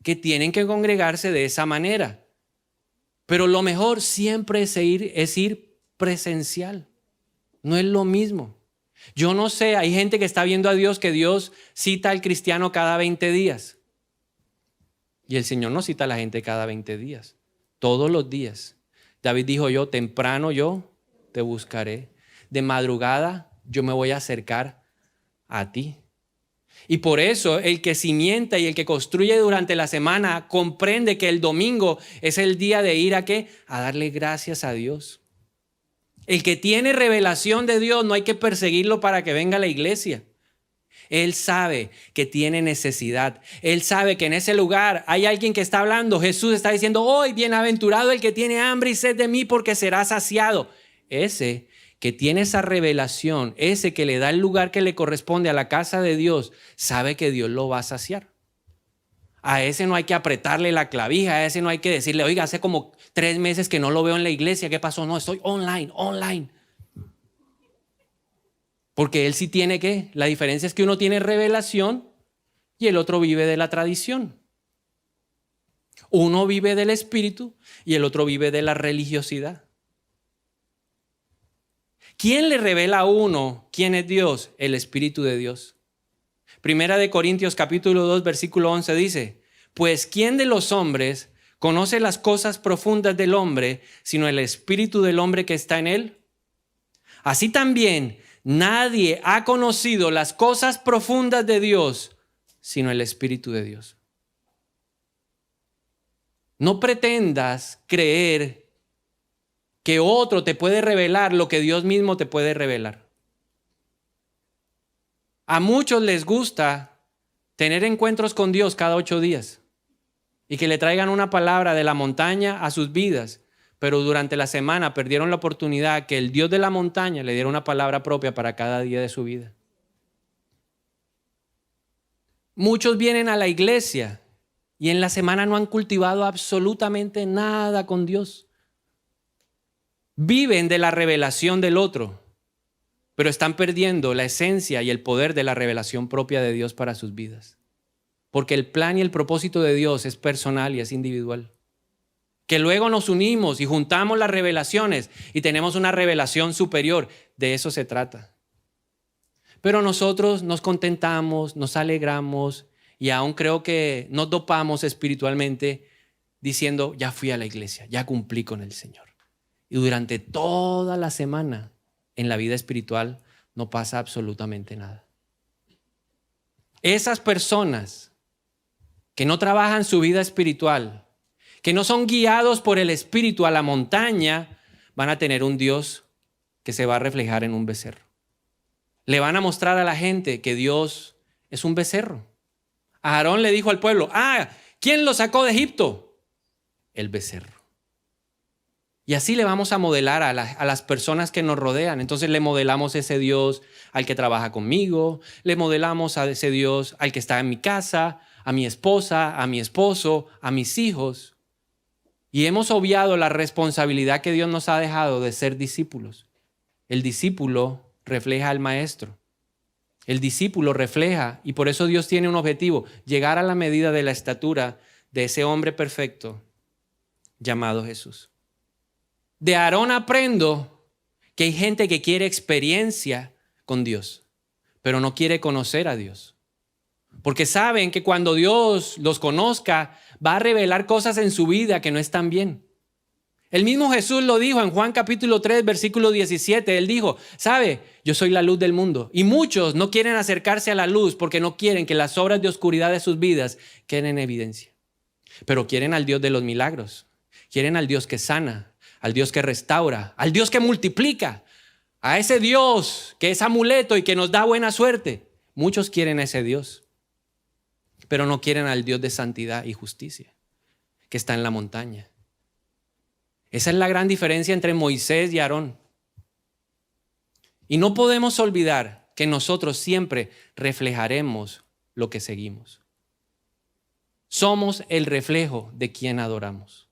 que tienen que congregarse de esa manera. Pero lo mejor siempre es ir presencial. No es lo mismo. Yo no sé, hay gente que está viendo a Dios que Dios cita al cristiano cada 20 días. Y el Señor no cita a la gente cada 20 días, todos los días. David dijo, temprano yo te buscaré. De madrugada yo me voy a acercar a ti. Y por eso el que cimienta y el que construye durante la semana comprende que el domingo es el día de ir ¿a qué? A darle gracias a Dios. El que tiene revelación de Dios no hay que perseguirlo para que venga a la iglesia. Él sabe que tiene necesidad. Él sabe que en ese lugar hay alguien que está hablando. Jesús está diciendo, hoy bienaventurado el que tiene hambre y sed de mí porque será saciado. Ese que tiene esa revelación, ese que le da el lugar que le corresponde a la casa de Dios, sabe que Dios lo va a saciar. A ese no hay que apretarle la clavija, a ese no hay que decirle, oiga, hace como 3 meses que no lo veo en la iglesia, ¿qué pasó? No, estoy online. Porque él sí tiene ¿qué? La diferencia es que uno tiene revelación y el otro vive de la tradición. Uno vive del espíritu y el otro vive de la religiosidad. ¿Quién le revela a uno quién es Dios? El Espíritu de Dios. Primera de Corintios capítulo 2 versículo 11 dice, pues ¿quién de los hombres conoce las cosas profundas del hombre, sino el espíritu del hombre que está en él? Así también nadie ha conocido las cosas profundas de Dios, sino el Espíritu de Dios. No pretendas creer que otro te puede revelar lo que Dios mismo te puede revelar. A muchos les gusta tener encuentros con Dios cada 8 días y que le traigan una palabra de la montaña a sus vidas, pero durante la semana perdieron la oportunidad que el Dios de la montaña le diera una palabra propia para cada día de su vida. Muchos vienen a la iglesia y en la semana no han cultivado absolutamente nada con Dios. Viven de la revelación del otro, pero están perdiendo la esencia y el poder de la revelación propia de Dios para sus vidas. Porque el plan y el propósito de Dios es personal y es individual. Que luego nos unimos y juntamos las revelaciones y tenemos una revelación superior. De eso se trata. Pero nosotros nos contentamos, nos alegramos y aún creo que nos dopamos espiritualmente diciendo, ya fui a la iglesia, ya cumplí con el Señor. Y durante toda la semana en la vida espiritual no pasa absolutamente nada. Esas personas que no trabajan su vida espiritual, que no son guiados por el Espíritu a la montaña, van a tener un Dios que se va a reflejar en un becerro. Le van a mostrar a la gente que Dios es un becerro. A Aarón le dijo al pueblo, ¿quién lo sacó de Egipto? El becerro. Y así le vamos a modelar a las personas que nos rodean. Entonces le modelamos ese Dios al que trabaja conmigo, le modelamos a ese Dios al que está en mi casa, a mi esposa, a mi esposo, a mis hijos. Y hemos obviado la responsabilidad que Dios nos ha dejado de ser discípulos. El discípulo refleja al maestro. El discípulo refleja, y por eso Dios tiene un objetivo, llegar a la medida de la estatura de ese hombre perfecto llamado Jesús. De Aarón aprendo que hay gente que quiere experiencia con Dios, pero no quiere conocer a Dios. Porque saben que cuando Dios los conozca, va a revelar cosas en su vida que no están bien. El mismo Jesús lo dijo en Juan capítulo 3, versículo 17. Él dijo, ¿sabe? Yo soy la luz del mundo. Y muchos no quieren acercarse a la luz porque no quieren que las obras de oscuridad de sus vidas queden en evidencia. Pero quieren al Dios de los milagros. Quieren al Dios que sana, al Dios que restaura, al Dios que multiplica, a ese Dios que es amuleto y que nos da buena suerte. Muchos quieren a ese Dios, pero no quieren al Dios de santidad y justicia, que está en la montaña. Esa es la gran diferencia entre Moisés y Aarón. Y no podemos olvidar que nosotros siempre reflejaremos lo que seguimos. Somos el reflejo de quien adoramos.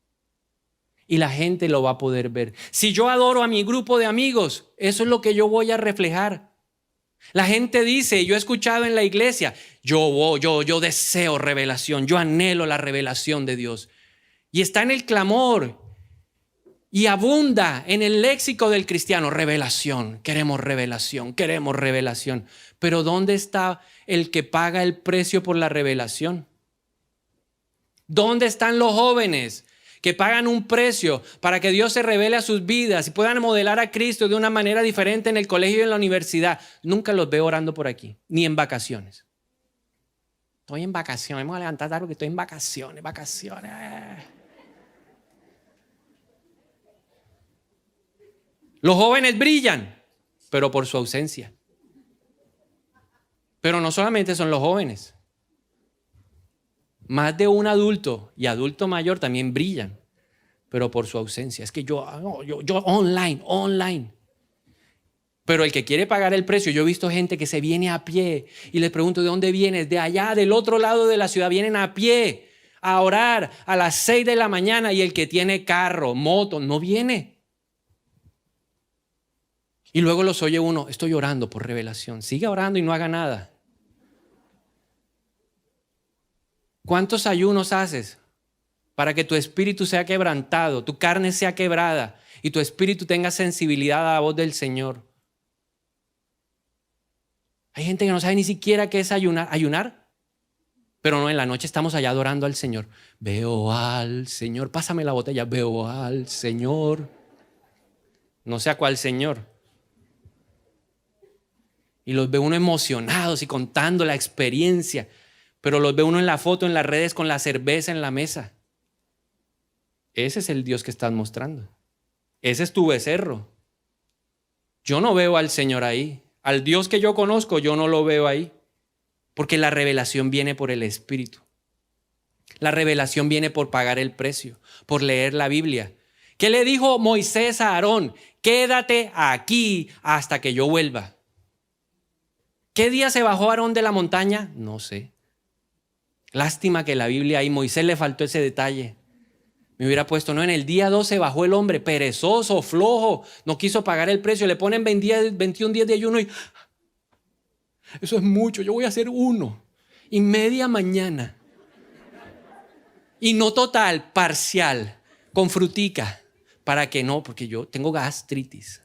Y la gente lo va a poder ver. Si yo adoro a mi grupo de amigos, eso es lo que yo voy a reflejar. La gente dice, yo he escuchado en la iglesia, yo deseo revelación, yo anhelo la revelación de Dios. Y está en el clamor y abunda en el léxico del cristiano, revelación, queremos revelación, queremos revelación. Pero ¿dónde está el que paga el precio por la revelación? ¿Dónde están los jóvenes que pagan un precio para que Dios se revele a sus vidas y puedan modelar a Cristo de una manera diferente en el colegio y en la universidad? Nunca los veo orando por aquí, ni en vacaciones. Estoy en vacaciones, me voy a levantar tarde porque estoy en vacaciones. Los jóvenes brillan, pero por su ausencia. Pero no solamente son los jóvenes. Más de un adulto y adulto mayor también brillan, pero por su ausencia. Es que yo online. Pero el que quiere pagar el precio, yo he visto gente que se viene a pie y les pregunto, ¿de dónde vienes? De allá, del otro lado de la ciudad, vienen a pie a orar a las 6 de la mañana y el que tiene carro, moto, no viene. Y luego los oye uno, estoy orando por revelación. Siga orando y no haga nada. ¿Cuántos ayunos haces para que tu espíritu sea quebrantado, tu carne sea quebrada y tu espíritu tenga sensibilidad a la voz del Señor? Hay gente que no sabe ni siquiera qué es ayunar, pero no, en la noche estamos allá adorando al Señor. Veo al Señor, pásame la botella, veo al Señor. No sé a cuál Señor. Y los ve uno emocionados y contando la experiencia, pero los ve uno en la foto, en las redes, con la cerveza en la mesa. Ese es el Dios que estás mostrando. Ese es tu becerro. Yo no veo al Señor ahí. Al Dios que yo conozco, yo no lo veo ahí. Porque la revelación viene por el Espíritu. La revelación viene por pagar el precio, por leer la Biblia. ¿Qué le dijo Moisés a Aarón? Quédate aquí hasta que yo vuelva. ¿Qué día se bajó Aarón de la montaña? No sé. Lástima que la Biblia ahí Moisés le faltó ese detalle. Me hubiera puesto, no, en el día 12 bajó el hombre, perezoso, flojo, no quiso pagar el precio, le ponen 21 días de ayuno y eso es mucho, yo voy a hacer uno. Y media mañana. Y no total, parcial, con frutica. ¿Para que no? Porque yo tengo gastritis.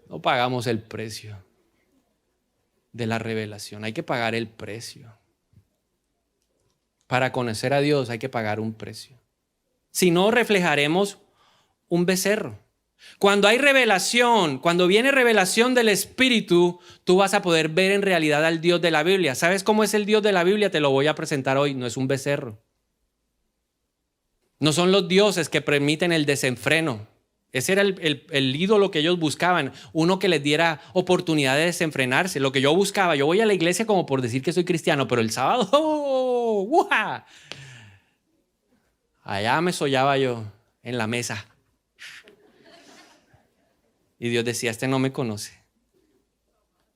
No pagamos el precio de la revelación. Hay que pagar el precio. Para conocer a Dios hay que pagar un precio. Si no, reflejaremos un becerro. Cuando hay revelación, cuando viene revelación del Espíritu, tú vas a poder ver en realidad al Dios de la Biblia. ¿Sabes cómo es el Dios de la Biblia? Te lo voy a presentar hoy. No es un becerro. No son los dioses que permiten el desenfreno. Ese era el ídolo que ellos buscaban. Uno que les diera oportunidad de desenfrenarse. Lo que yo buscaba. Yo voy a la iglesia como por decir que soy cristiano, pero el sábado, ¡uah! Allá me sollaba yo en la mesa. Y Dios decía, este no me conoce.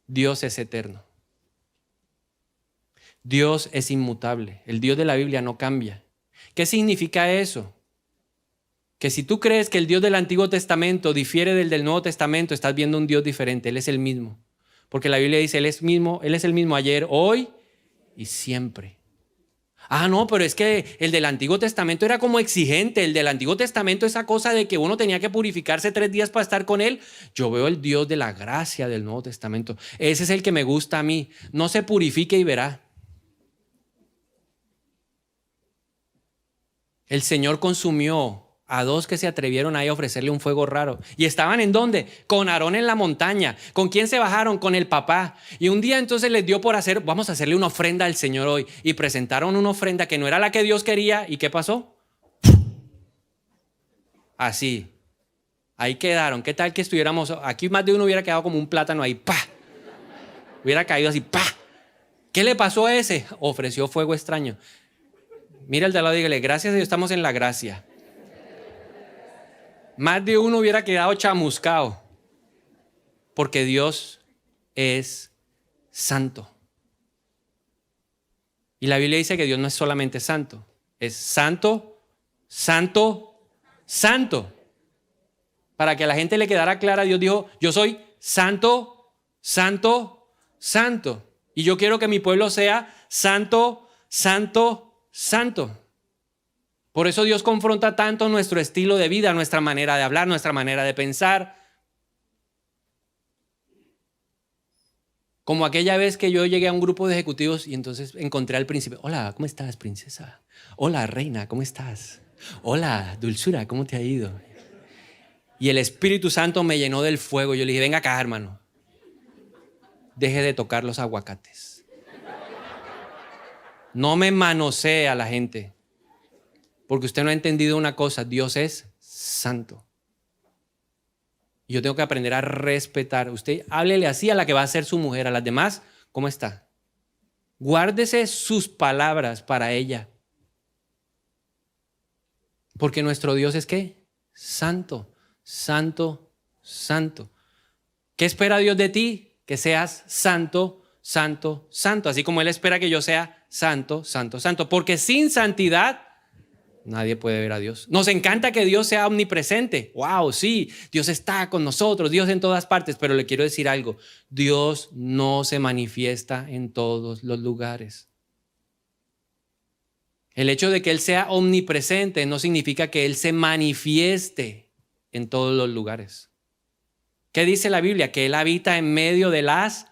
Dios es eterno. Dios es inmutable. El Dios de la Biblia no cambia. ¿Qué significa eso? Que si tú crees que el Dios del Antiguo Testamento difiere del Nuevo Testamento, estás viendo un Dios diferente. Él es el mismo. Porque la Biblia dice, Él es el mismo ayer, hoy y siempre. Ah, no, pero es que el del Antiguo Testamento era como exigente. El del Antiguo Testamento, esa cosa de que uno tenía que purificarse 3 días para estar con Él. Yo veo el Dios de la gracia del Nuevo Testamento. Ese es el que me gusta a mí. No se purifique y verá. El Señor consumió a 2 que se atrevieron ahí a ofrecerle un fuego raro. ¿Y estaban en dónde? Con Aarón en la montaña. ¿Con quién se bajaron? Con el papá. Y un día entonces les dio por hacer, vamos a hacerle una ofrenda al Señor hoy. Y presentaron una ofrenda que no era la que Dios quería. ¿Y qué pasó? Así. Ahí quedaron. ¿Qué tal que estuviéramos? Aquí más de uno hubiera quedado como un plátano ahí. ¡Pah! Hubiera caído así. ¡Pah! ¿Qué le pasó a ese? Ofreció fuego extraño. Mira el de al lado y dígale, gracias a Dios estamos en la gracia. Más de uno hubiera quedado chamuscado. Porque Dios es santo. Y la Biblia dice que Dios no es solamente santo. Es santo, santo, santo. Para que a la gente le quedara clara, Dios dijo, yo soy santo, santo, santo. Y yo quiero que mi pueblo sea santo, santo, santo. Por eso Dios confronta tanto nuestro estilo de vida, nuestra manera de hablar, nuestra manera de pensar. Como aquella vez que yo llegué a un grupo de ejecutivos y entonces encontré al príncipe. Hola, ¿cómo estás, princesa? Hola, reina, ¿cómo estás? Hola, dulzura, ¿cómo te ha ido? Y el Espíritu Santo me llenó del fuego. Yo le dije, venga acá, hermano. Deje de tocar los aguacates. No me manosee a la gente. Porque usted no ha entendido una cosa, Dios es santo. Y yo tengo que aprender a respetar. Usted háblele así a la que va a ser su mujer, a las demás, ¿cómo está? Guárdese sus palabras para ella. Porque nuestro Dios es ¿qué? Santo, santo, santo. ¿Qué espera Dios de ti? Que seas santo, santo, santo. Así como Él espera que yo sea santo, santo, santo. Porque sin santidad nadie puede ver a Dios. Nos encanta que Dios sea omnipresente. Wow, sí, Dios está con nosotros, Dios en todas partes, pero le quiero decir algo. Dios no se manifiesta en todos los lugares. El hecho de que Él sea omnipresente no significa que Él se manifieste en todos los lugares. ¿Qué dice la Biblia? Que Él habita en medio de las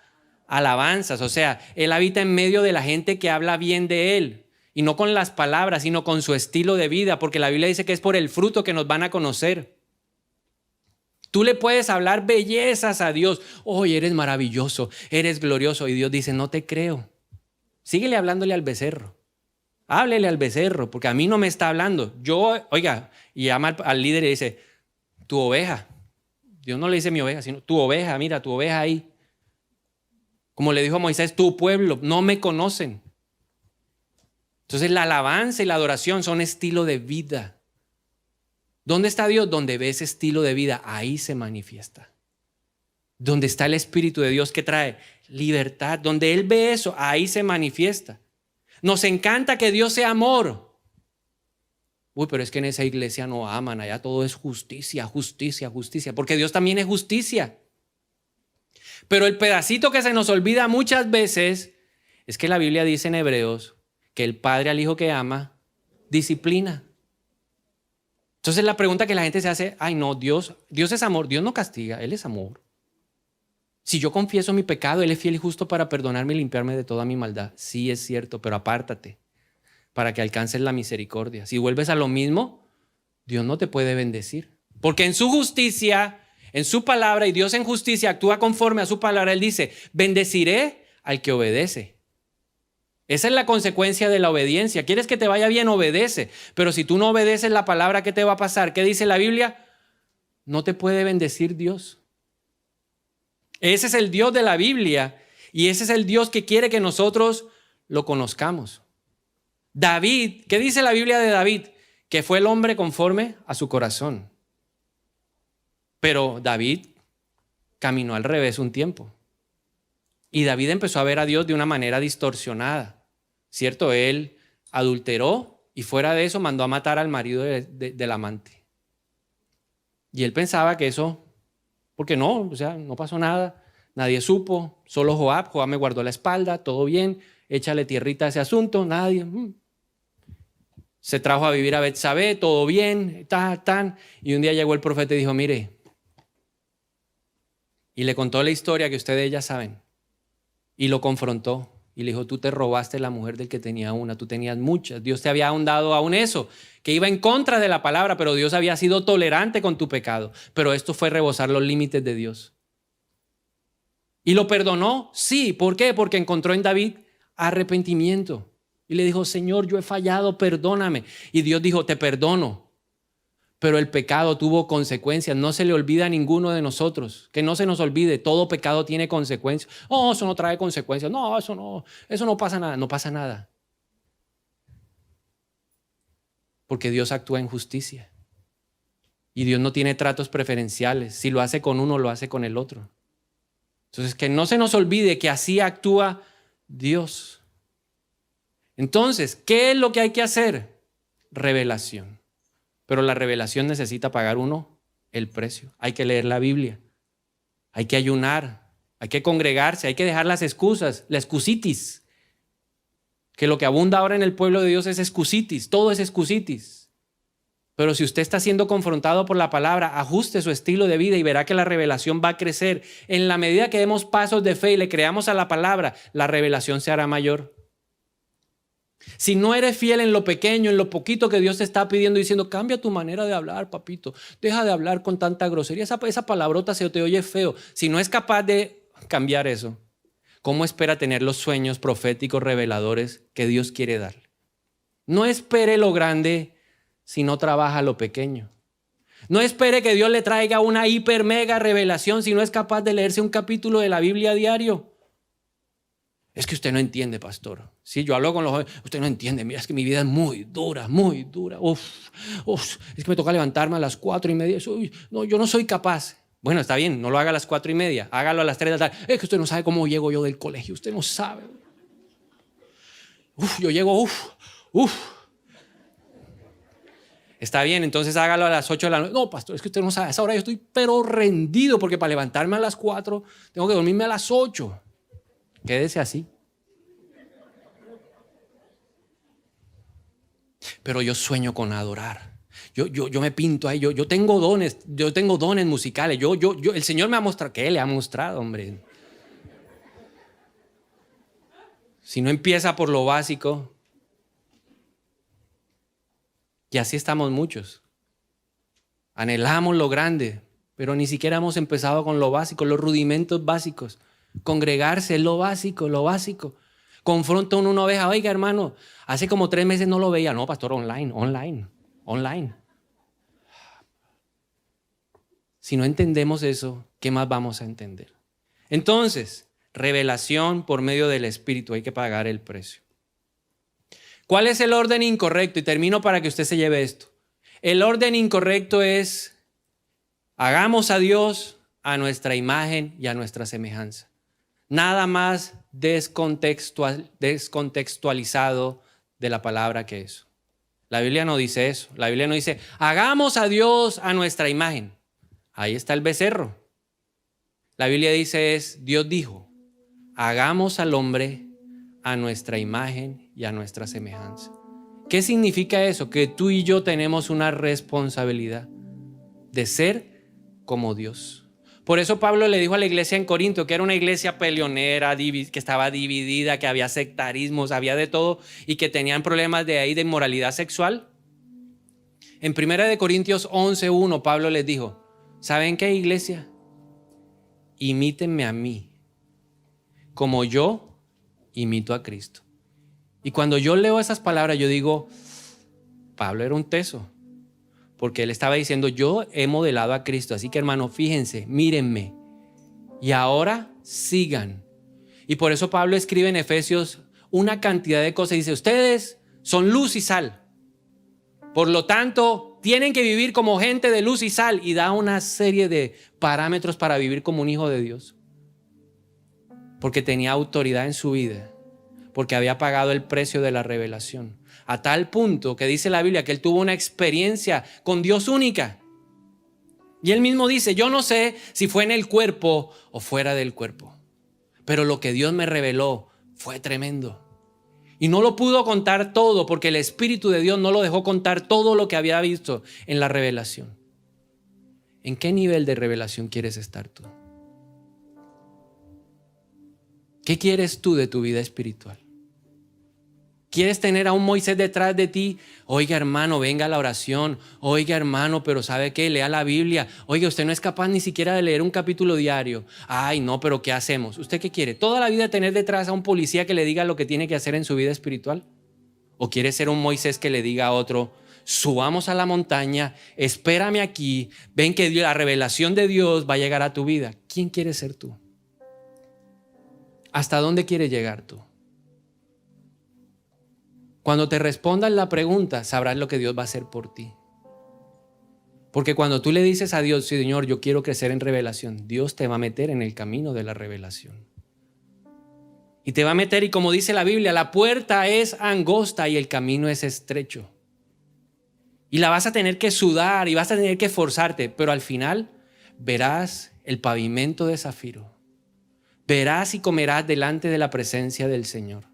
alabanzas, o sea, Él habita en medio de la gente que habla bien de Él. Y no con las palabras, sino con su estilo de vida, porque la Biblia dice que es por el fruto que nos van a conocer. Tú le puedes hablar bellezas a Dios. Oye, eres maravilloso, eres glorioso. Y Dios dice, no te creo. Síguele hablándole al becerro. Háblele al becerro, porque a mí no me está hablando. Oiga, y llama al líder y dice, tu oveja. Dios no le dice mi oveja, sino tu oveja, mira, tu oveja ahí. Como le dijo a Moisés, tu pueblo, no me conocen. Entonces la alabanza y la adoración son estilo de vida. ¿Dónde está Dios? Donde ve ese estilo de vida, ahí se manifiesta. donde está el Espíritu de Dios que trae libertad, donde Él ve eso, ahí se manifiesta. Nos encanta que Dios sea amor. Uy, pero es que en esa iglesia no aman, allá todo es justicia, justicia, justicia, porque Dios también es justicia. Pero el pedacito que se nos olvida muchas veces es que la Biblia dice en Hebreos que el padre al hijo que ama disciplina. Entonces la pregunta que la gente se hace, ay no, Dios es amor, Dios no castiga, Él es amor. Si yo confieso mi pecado, Él es fiel y justo para perdonarme y limpiarme de toda mi maldad. Sí, es cierto, pero apártate para que alcances la misericordia. Si vuelves a lo mismo, Dios no te puede bendecir. Porque en su justicia, en su palabra, y Dios en justicia actúa conforme a su palabra, Él dice, bendeciré al que obedece. Esa es la consecuencia de la obediencia. ¿Quieres que te vaya bien? Obedece. Pero si tú no obedeces la palabra, ¿qué te va a pasar? ¿Qué dice la Biblia? No te puede bendecir Dios. Ese es el Dios de la Biblia y ese es el Dios que quiere que nosotros lo conozcamos. David, ¿qué dice la Biblia de David? Que fue el hombre conforme a su corazón. Pero David caminó al revés un tiempo. Y David empezó a ver a Dios de una manera distorsionada. ¿Cierto? Él adulteró y fuera de eso mandó a matar al marido del amante. Y él pensaba que eso... Porque no, o sea, no pasó nada, nadie supo, solo Joab me guardó la espalda, todo bien, échale tierrita a ese asunto, nadie. Se trajo a vivir a Betsabé, todo bien, y un día llegó el profeta y dijo, mire, y le contó la historia que ustedes ya saben, y lo confrontó, y le dijo, tú te robaste la mujer del que tenía una, tú tenías muchas, Dios te había dado aún eso, que iba en contra de la palabra, pero Dios había sido tolerante con tu pecado. Pero esto fue rebasar los límites de Dios. ¿Y lo perdonó? Sí. ¿Por qué? Porque encontró en David arrepentimiento. Y le dijo, Señor, yo he fallado, perdóname. Y Dios dijo, te perdono. Pero el pecado tuvo consecuencias. No se le olvida a ninguno de nosotros. Que no se nos olvide, todo pecado tiene consecuencias. Oh, eso no trae consecuencias. No, eso no pasa nada. No pasa nada. Porque Dios actúa en justicia. Y Dios no tiene tratos preferenciales. Si lo hace con uno, lo hace con el otro. Entonces, que no se nos olvide que así actúa Dios. Entonces, ¿qué es lo que hay que hacer? Revelación. Pero la revelación necesita pagar uno el precio. Hay que leer la Biblia. Hay que ayunar. Hay que congregarse. Hay que dejar las excusas, la excusitis. Que lo que abunda ahora en el pueblo de Dios es excusitis, todo es excusitis. Pero si usted está siendo confrontado por la palabra, ajuste su estilo de vida y verá que la revelación va a crecer. En la medida que demos pasos de fe y le creamos a la palabra, la revelación se hará mayor. Si no eres fiel en lo pequeño, en lo poquito que Dios te está pidiendo, diciendo, cambia tu manera de hablar, papito, deja de hablar con tanta grosería, esa palabrota se te oye feo. Si no es capaz de cambiar eso, ¿cómo espera tener los sueños proféticos reveladores que Dios quiere darle? No espere lo grande si no trabaja lo pequeño. No espere que Dios le traiga una hiper mega revelación si no es capaz de leerse un capítulo de la Biblia a diario. Es que usted no entiende, pastor. Sí, yo hablo con los jóvenes. Usted no entiende. Mira, es que mi vida es muy dura, muy dura. Es que me toca levantarme a las 4:30. Uy, no, yo no soy capaz. Bueno, está bien, no lo haga a las 4:30, hágalo a las 3 de la tarde. Es que usted no sabe cómo llego yo del colegio, usted no sabe. Yo llego, Está bien, entonces hágalo a las 8 de la noche. No, pastor, es que usted no sabe, a esa hora yo estoy pero rendido porque para levantarme a las 4 tengo que dormirme a las 8. Quédese así. Pero yo sueño con adorar. Yo me pinto ahí, yo tengo dones musicales. El Señor me ha mostrado. ¿Qué le ha mostrado, hombre? Si no empieza por lo básico. Y así estamos muchos. Anhelamos lo grande, pero ni siquiera hemos empezado con lo básico, los rudimentos básicos. Congregarse es lo básico, lo básico. Confronta una oveja, oiga hermano, hace como 3 meses no lo veía. No, pastor, online. Si no entendemos eso, ¿qué más vamos a entender? Entonces, revelación por medio del Espíritu, hay que pagar el precio. ¿Cuál es el orden incorrecto? Y termino para que usted se lleve esto. El orden incorrecto es, hagamos a Dios a nuestra imagen y a nuestra semejanza. Nada más descontextualizado de la palabra que eso. La Biblia no dice eso. La Biblia no dice, hagamos a Dios a nuestra imagen. Ahí está el becerro. La Biblia dice Dios dijo, hagamos al hombre a nuestra imagen y a nuestra semejanza. ¿Qué significa eso? Que tú y yo tenemos una responsabilidad de ser como Dios. Por eso Pablo le dijo a la iglesia en Corinto, que era una iglesia peleonera, que estaba dividida, que había sectarismos, había de todo y que tenían problemas de inmoralidad sexual. En 1 Corintios 11:1 Pablo les dijo, ¿saben qué, iglesia? Imítenme a mí, como yo imito a Cristo. Y cuando yo leo esas palabras, yo digo, Pablo era un teso. Porque él estaba diciendo, yo he modelado a Cristo. Así que, hermano, fíjense, mírenme. Y ahora sigan. Y por eso Pablo escribe en Efesios una cantidad de cosas. Dice, ustedes son luz y sal. Por lo tanto, tienen que vivir como gente de luz y sal. Y da una serie de parámetros para vivir como un hijo de Dios. Porque tenía autoridad en su vida. Porque había pagado el precio de la revelación. A tal punto que dice la Biblia que él tuvo una experiencia con Dios única. Y él mismo dice, yo no sé si fue en el cuerpo o fuera del cuerpo. Pero lo que Dios me reveló fue tremendo. Y no lo pudo contar todo porque el Espíritu de Dios no lo dejó contar todo lo que había visto en la revelación. ¿En qué nivel de revelación quieres estar tú? ¿Qué quieres tú de tu vida espiritual? ¿Quieres tener a un Moisés detrás de ti? Oiga, hermano, venga a la oración. Oiga, hermano, pero ¿sabe qué? Lea la Biblia. Oiga, usted no es capaz ni siquiera de leer un capítulo diario. Ay, no, pero ¿qué hacemos? ¿Usted qué quiere? ¿Toda la vida tener detrás a un policía que le diga lo que tiene que hacer en su vida espiritual? ¿O quiere ser un Moisés que le diga a otro, subamos a la montaña, espérame aquí, ven que la revelación de Dios va a llegar a tu vida? ¿Quién quieres ser tú? ¿Hasta dónde quieres llegar tú? Cuando te respondan la pregunta, sabrás lo que Dios va a hacer por ti. Porque cuando tú le dices a Dios, sí, Señor, yo quiero crecer en revelación, Dios te va a meter en el camino de la revelación. Y te va a meter, y como dice la Biblia, la puerta es angosta y el camino es estrecho. Y la vas a tener que sudar y vas a tener que esforzarte, pero al final verás el pavimento de zafiro. Verás y comerás delante de la presencia del Señor.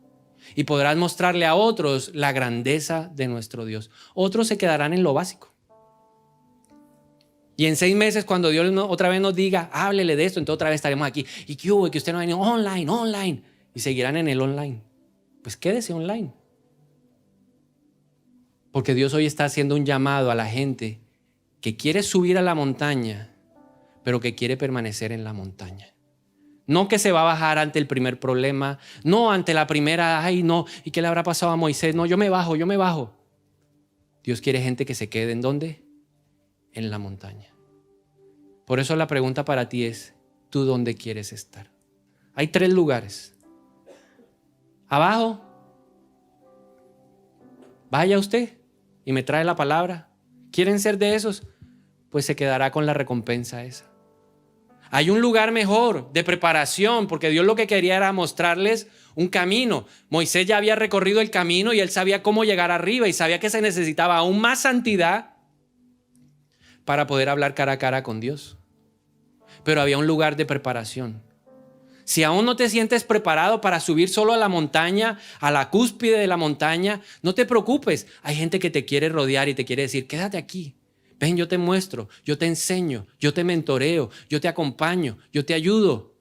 Y podrás mostrarle a otros la grandeza de nuestro Dios. Otros se quedarán en lo básico. Y en 6 meses, cuando Dios otra vez nos diga, háblele de esto, entonces otra vez estaremos aquí. ¿Y qué hubo? Que usted no ha venido online. Y seguirán en el online. Pues quédese online. Porque Dios hoy está haciendo un llamado a la gente que quiere subir a la montaña, pero que quiere permanecer en la montaña. No que se va a bajar ante el primer problema, no ante la primera, ay no, ¿y qué le habrá pasado a Moisés? No, yo me bajo. Dios quiere gente que se quede, ¿en dónde? En la montaña. Por eso la pregunta para ti es, ¿tú dónde quieres estar? Hay 3 lugares. Abajo, vaya usted y me trae la palabra. ¿Quieren ser de esos? Pues se quedará con la recompensa esa. Hay un lugar mejor de preparación, porque Dios lo que quería era mostrarles un camino. Moisés ya había recorrido el camino y él sabía cómo llegar arriba y sabía que se necesitaba aún más santidad para poder hablar cara a cara con Dios. Pero había un lugar de preparación. Si aún no te sientes preparado para subir solo a la montaña, a la cúspide de la montaña, no te preocupes. Hay gente que te quiere rodear y te quiere decir, quédate aquí. Ven, yo te muestro, yo te enseño, yo te mentoreo, yo te acompaño, yo te ayudo.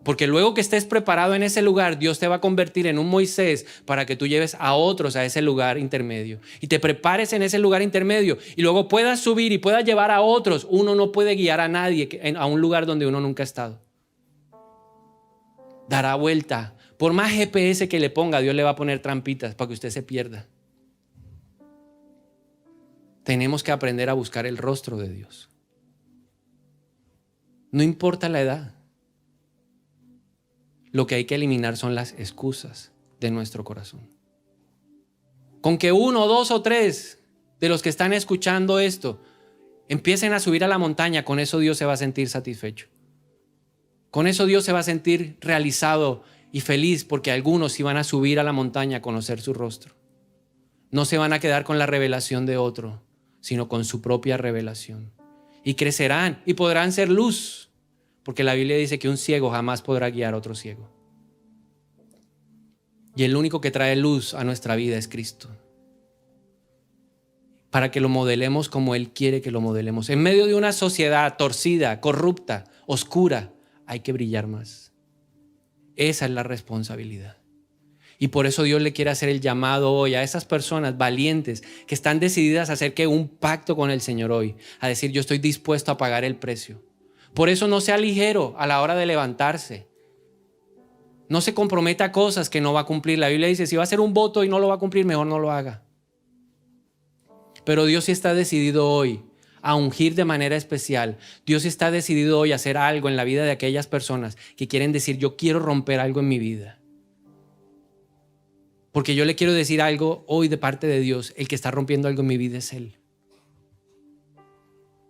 Porque luego que estés preparado en ese lugar, Dios te va a convertir en un Moisés para que tú lleves a otros a ese lugar intermedio. Y te prepares en ese lugar intermedio y luego puedas subir y puedas llevar a otros. Uno no puede guiar a nadie a un lugar donde uno nunca ha estado. Dará vuelta. Por más GPS que le ponga, Dios le va a poner trampitas para que usted se pierda. Tenemos que aprender a buscar el rostro de Dios. No importa la edad. Lo que hay que eliminar son las excusas de nuestro corazón. Con que 1, 2 o 3 de los que están escuchando esto Empiecen a subir a la montaña, con eso Dios se va a sentir satisfecho. Con eso Dios se va a sentir realizado y feliz, porque algunos iban a subir a la montaña a conocer su rostro. No se van a quedar con la revelación de otro, sino con su propia revelación. Y crecerán y podrán ser luz, porque la Biblia dice que un ciego jamás podrá guiar a otro ciego. Y el único que trae luz a nuestra vida es Cristo, para que lo modelemos como Él quiere que lo modelemos. En medio de una sociedad torcida, corrupta, oscura, hay que brillar más. Esa es la responsabilidad. Y por eso Dios le quiere hacer el llamado hoy a esas personas valientes que están decididas a hacer un pacto con el Señor hoy, a decir: yo estoy dispuesto a pagar el precio. Por eso no sea ligero a la hora de levantarse. No se comprometa a cosas que no va a cumplir. La Biblia dice: si va a hacer un voto y no lo va a cumplir, mejor no lo haga. Pero Dios sí está decidido hoy a ungir de manera especial. Dios sí está decidido hoy a hacer algo en la vida de aquellas personas que quieren decir: yo quiero romper algo en mi vida. Porque yo le quiero decir algo hoy de parte de Dios. El que está rompiendo algo en mi vida es Él.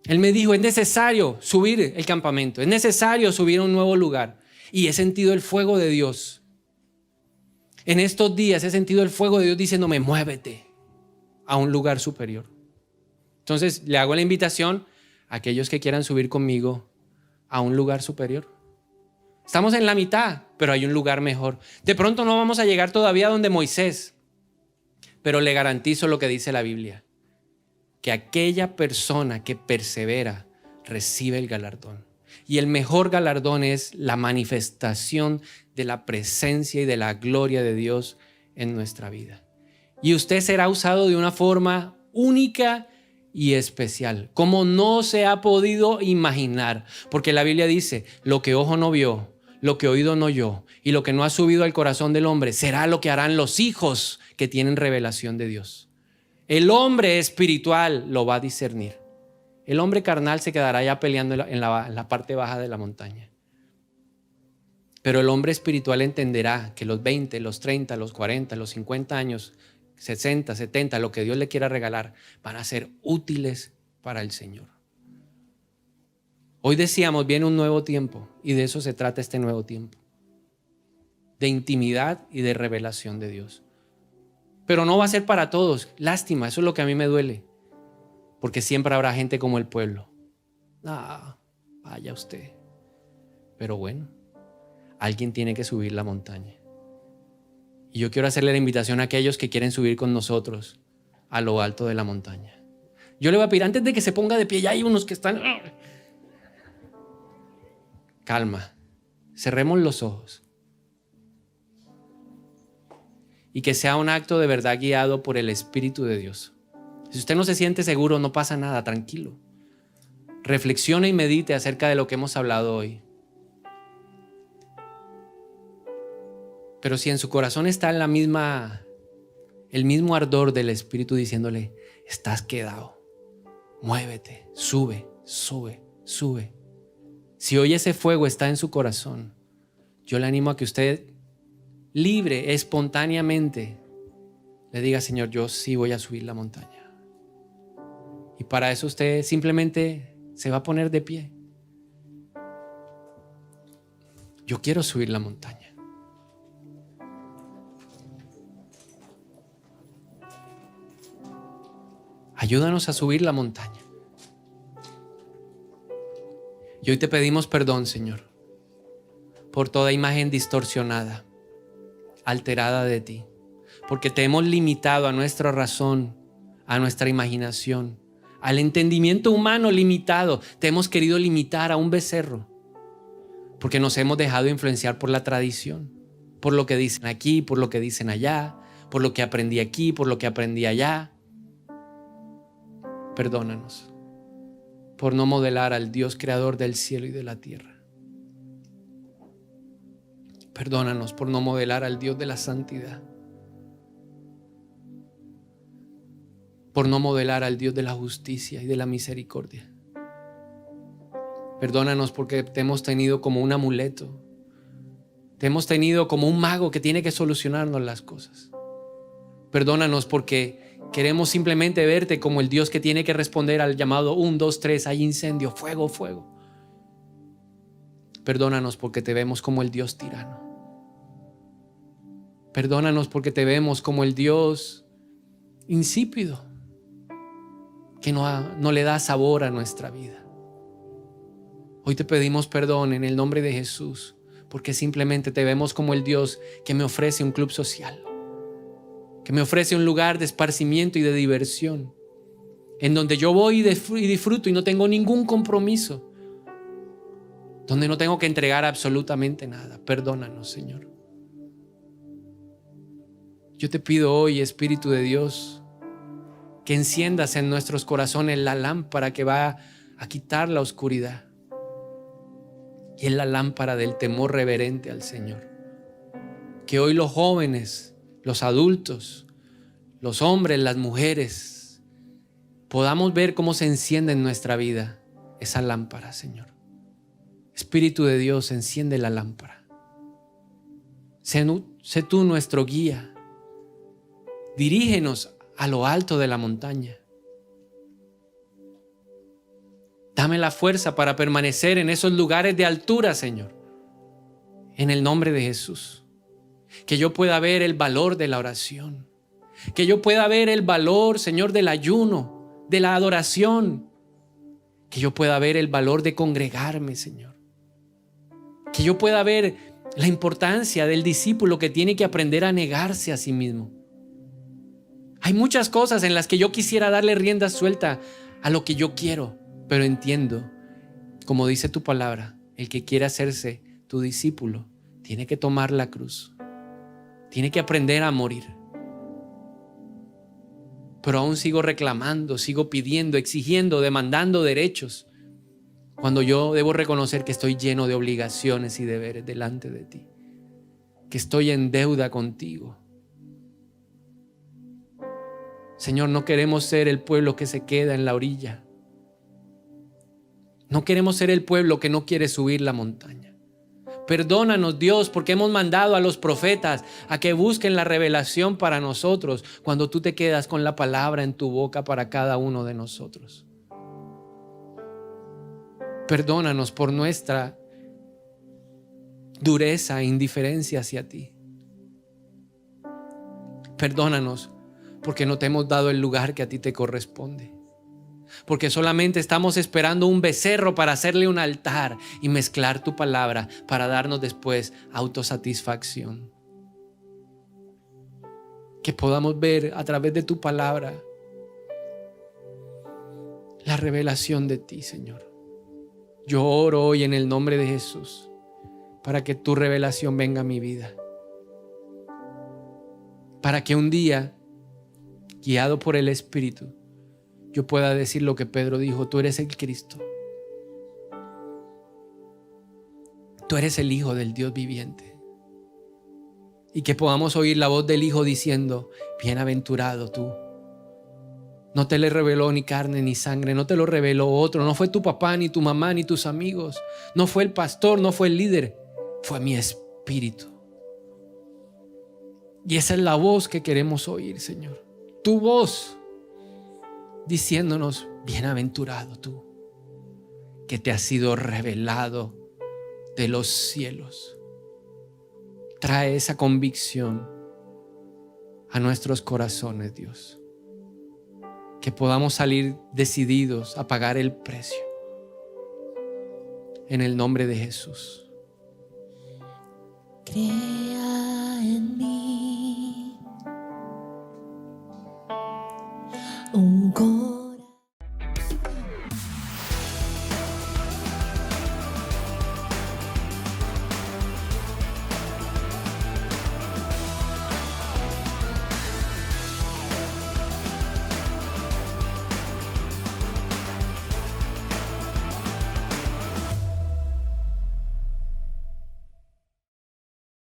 Él me dijo: es necesario subir el campamento, es necesario subir a un nuevo lugar. Y he sentido el fuego de Dios. En estos días he sentido el fuego de Dios diciéndome: muévete a un lugar superior. Entonces le hago la invitación a aquellos que quieran subir conmigo a un lugar superior. Estamos en la mitad, pero hay un lugar mejor. De pronto no vamos a llegar todavía donde Moisés, pero le garantizo lo que dice la Biblia: que aquella persona que persevera recibe el galardón. Y el mejor galardón es la manifestación de la presencia y de la gloria de Dios en nuestra vida. Y usted será usado de una forma única y especial, como no se ha podido imaginar. Porque la Biblia dice: lo que ojo no vio, lo que oído no oyó, y lo que no ha subido al corazón del hombre, será lo que harán los hijos que tienen revelación de Dios. El hombre espiritual lo va a discernir. El hombre carnal se quedará ya peleando en la parte baja de la montaña. Pero el hombre espiritual entenderá que los 20, los 30, los 40, los 50 años, 60, 70, lo que Dios le quiera regalar, van a ser útiles para el Señor. Hoy decíamos: viene un nuevo tiempo, y de eso se trata este nuevo tiempo. De intimidad y de revelación de Dios. Pero no va a ser para todos. Lástima, eso es lo que a mí me duele. Porque siempre habrá gente como el pueblo. Vaya usted. Pero bueno, alguien tiene que subir la montaña. Y yo quiero hacerle la invitación a aquellos que quieren subir con nosotros a lo alto de la montaña. Yo le voy a pedir, antes de que se ponga de pie, ya hay unos que están... Calma, cerremos los ojos. Y que sea un acto de verdad guiado por el Espíritu de Dios. Si usted no se siente seguro, no pasa nada, tranquilo. Reflexione y medite acerca de lo que hemos hablado hoy. Pero si en su corazón está el mismo ardor del Espíritu diciéndole: estás quedado, muévete, sube, sube, sube. Si hoy ese fuego está en su corazón, yo le animo a que usted, libre, espontáneamente, le diga: Señor, yo sí voy a subir la montaña. Y para eso usted simplemente se va a poner de pie. Yo quiero subir la montaña. Ayúdanos a subir la montaña. Y hoy te pedimos perdón, Señor, por toda imagen distorsionada, alterada de ti, porque te hemos limitado a nuestra razón, a nuestra imaginación, al entendimiento humano limitado. Te hemos querido limitar a un becerro, porque nos hemos dejado influenciar por la tradición, por lo que dicen aquí, por lo que dicen allá, por lo que aprendí aquí, por lo que aprendí allá. Perdónanos por no modelar al Dios creador del cielo y de la tierra. Perdónanos por no modelar al Dios de la santidad. Por no modelar al Dios de la justicia y de la misericordia. Perdónanos porque te hemos tenido como un amuleto. Te hemos tenido como un mago que tiene que solucionarnos las cosas. Perdónanos porque Queremos simplemente verte como el Dios que tiene que responder al llamado 1, 2, 3, hay incendio, fuego, fuego. Perdónanos porque te vemos como el Dios tirano. Perdónanos porque te vemos como el Dios insípido, que no le da sabor a nuestra vida. Hoy te pedimos perdón en el nombre de Jesús, porque simplemente te vemos como el Dios que me ofrece un club social, que me ofrece un lugar de esparcimiento y de diversión, en donde yo voy y disfruto y no tengo ningún compromiso, donde no tengo que entregar absolutamente nada. Perdónanos, Señor. Yo te pido hoy, Espíritu de Dios, que enciendas en nuestros corazones la lámpara que va a quitar la oscuridad. Y es la lámpara del temor reverente al Señor. Que hoy los jóvenes, los adultos, los hombres, las mujeres, podamos ver cómo se enciende en nuestra vida esa lámpara, Señor. Espíritu de Dios, enciende la lámpara. Sé tú nuestro guía. Dirígenos a lo alto de la montaña. Dame la fuerza para permanecer en esos lugares de altura, Señor. En el nombre de Jesús. Que yo pueda ver el valor de la oración. Que yo pueda ver el valor, Señor, del ayuno, de la adoración. Que yo pueda ver el valor de congregarme, Señor. Que yo pueda ver la importancia del discípulo que tiene que aprender a negarse a sí mismo. Hay muchas cosas en las que yo quisiera darle rienda suelta a lo que yo quiero, pero entiendo, como dice tu palabra, el que quiere hacerse tu discípulo tiene que tomar la cruz, tiene que aprender a morir. Pero aún sigo reclamando, sigo pidiendo, exigiendo, demandando derechos, cuando yo debo reconocer que estoy lleno de obligaciones y deberes delante de ti, que estoy en deuda contigo. Señor, no queremos ser el pueblo que se queda en la orilla. No queremos ser el pueblo que no quiere subir la montaña. Perdónanos, Dios, porque hemos mandado a los profetas a que busquen la revelación para nosotros, cuando tú te quedas con la palabra en tu boca para cada uno de nosotros. Perdónanos por nuestra dureza e indiferencia hacia ti. Perdónanos porque no te hemos dado el lugar que a ti te corresponde. Porque solamente estamos esperando un becerro para hacerle un altar y mezclar tu palabra para darnos después autosatisfacción. Que podamos ver a través de tu palabra la revelación de ti, Señor. Yo oro hoy en el nombre de Jesús para que tu revelación venga a mi vida. Para que un día, guiado por el Espíritu, yo pueda decir lo que Pedro dijo: tú eres el Cristo. Tú eres el Hijo del Dios viviente. Y que podamos oír la voz del Hijo diciendo: bienaventurado tú. No te le reveló ni carne ni sangre, no te lo reveló otro, no fue tu papá, ni tu mamá, ni tus amigos, no fue el pastor, no fue el líder, fue mi Espíritu. Y esa es la voz que queremos oír, Señor. Tu voz diciéndonos: bienaventurado tú, que te has sido revelado de los cielos. Trae esa convicción a nuestros corazones, Dios. Que podamos salir decididos a pagar el precio. En el nombre de Jesús. Crea en mí un corazón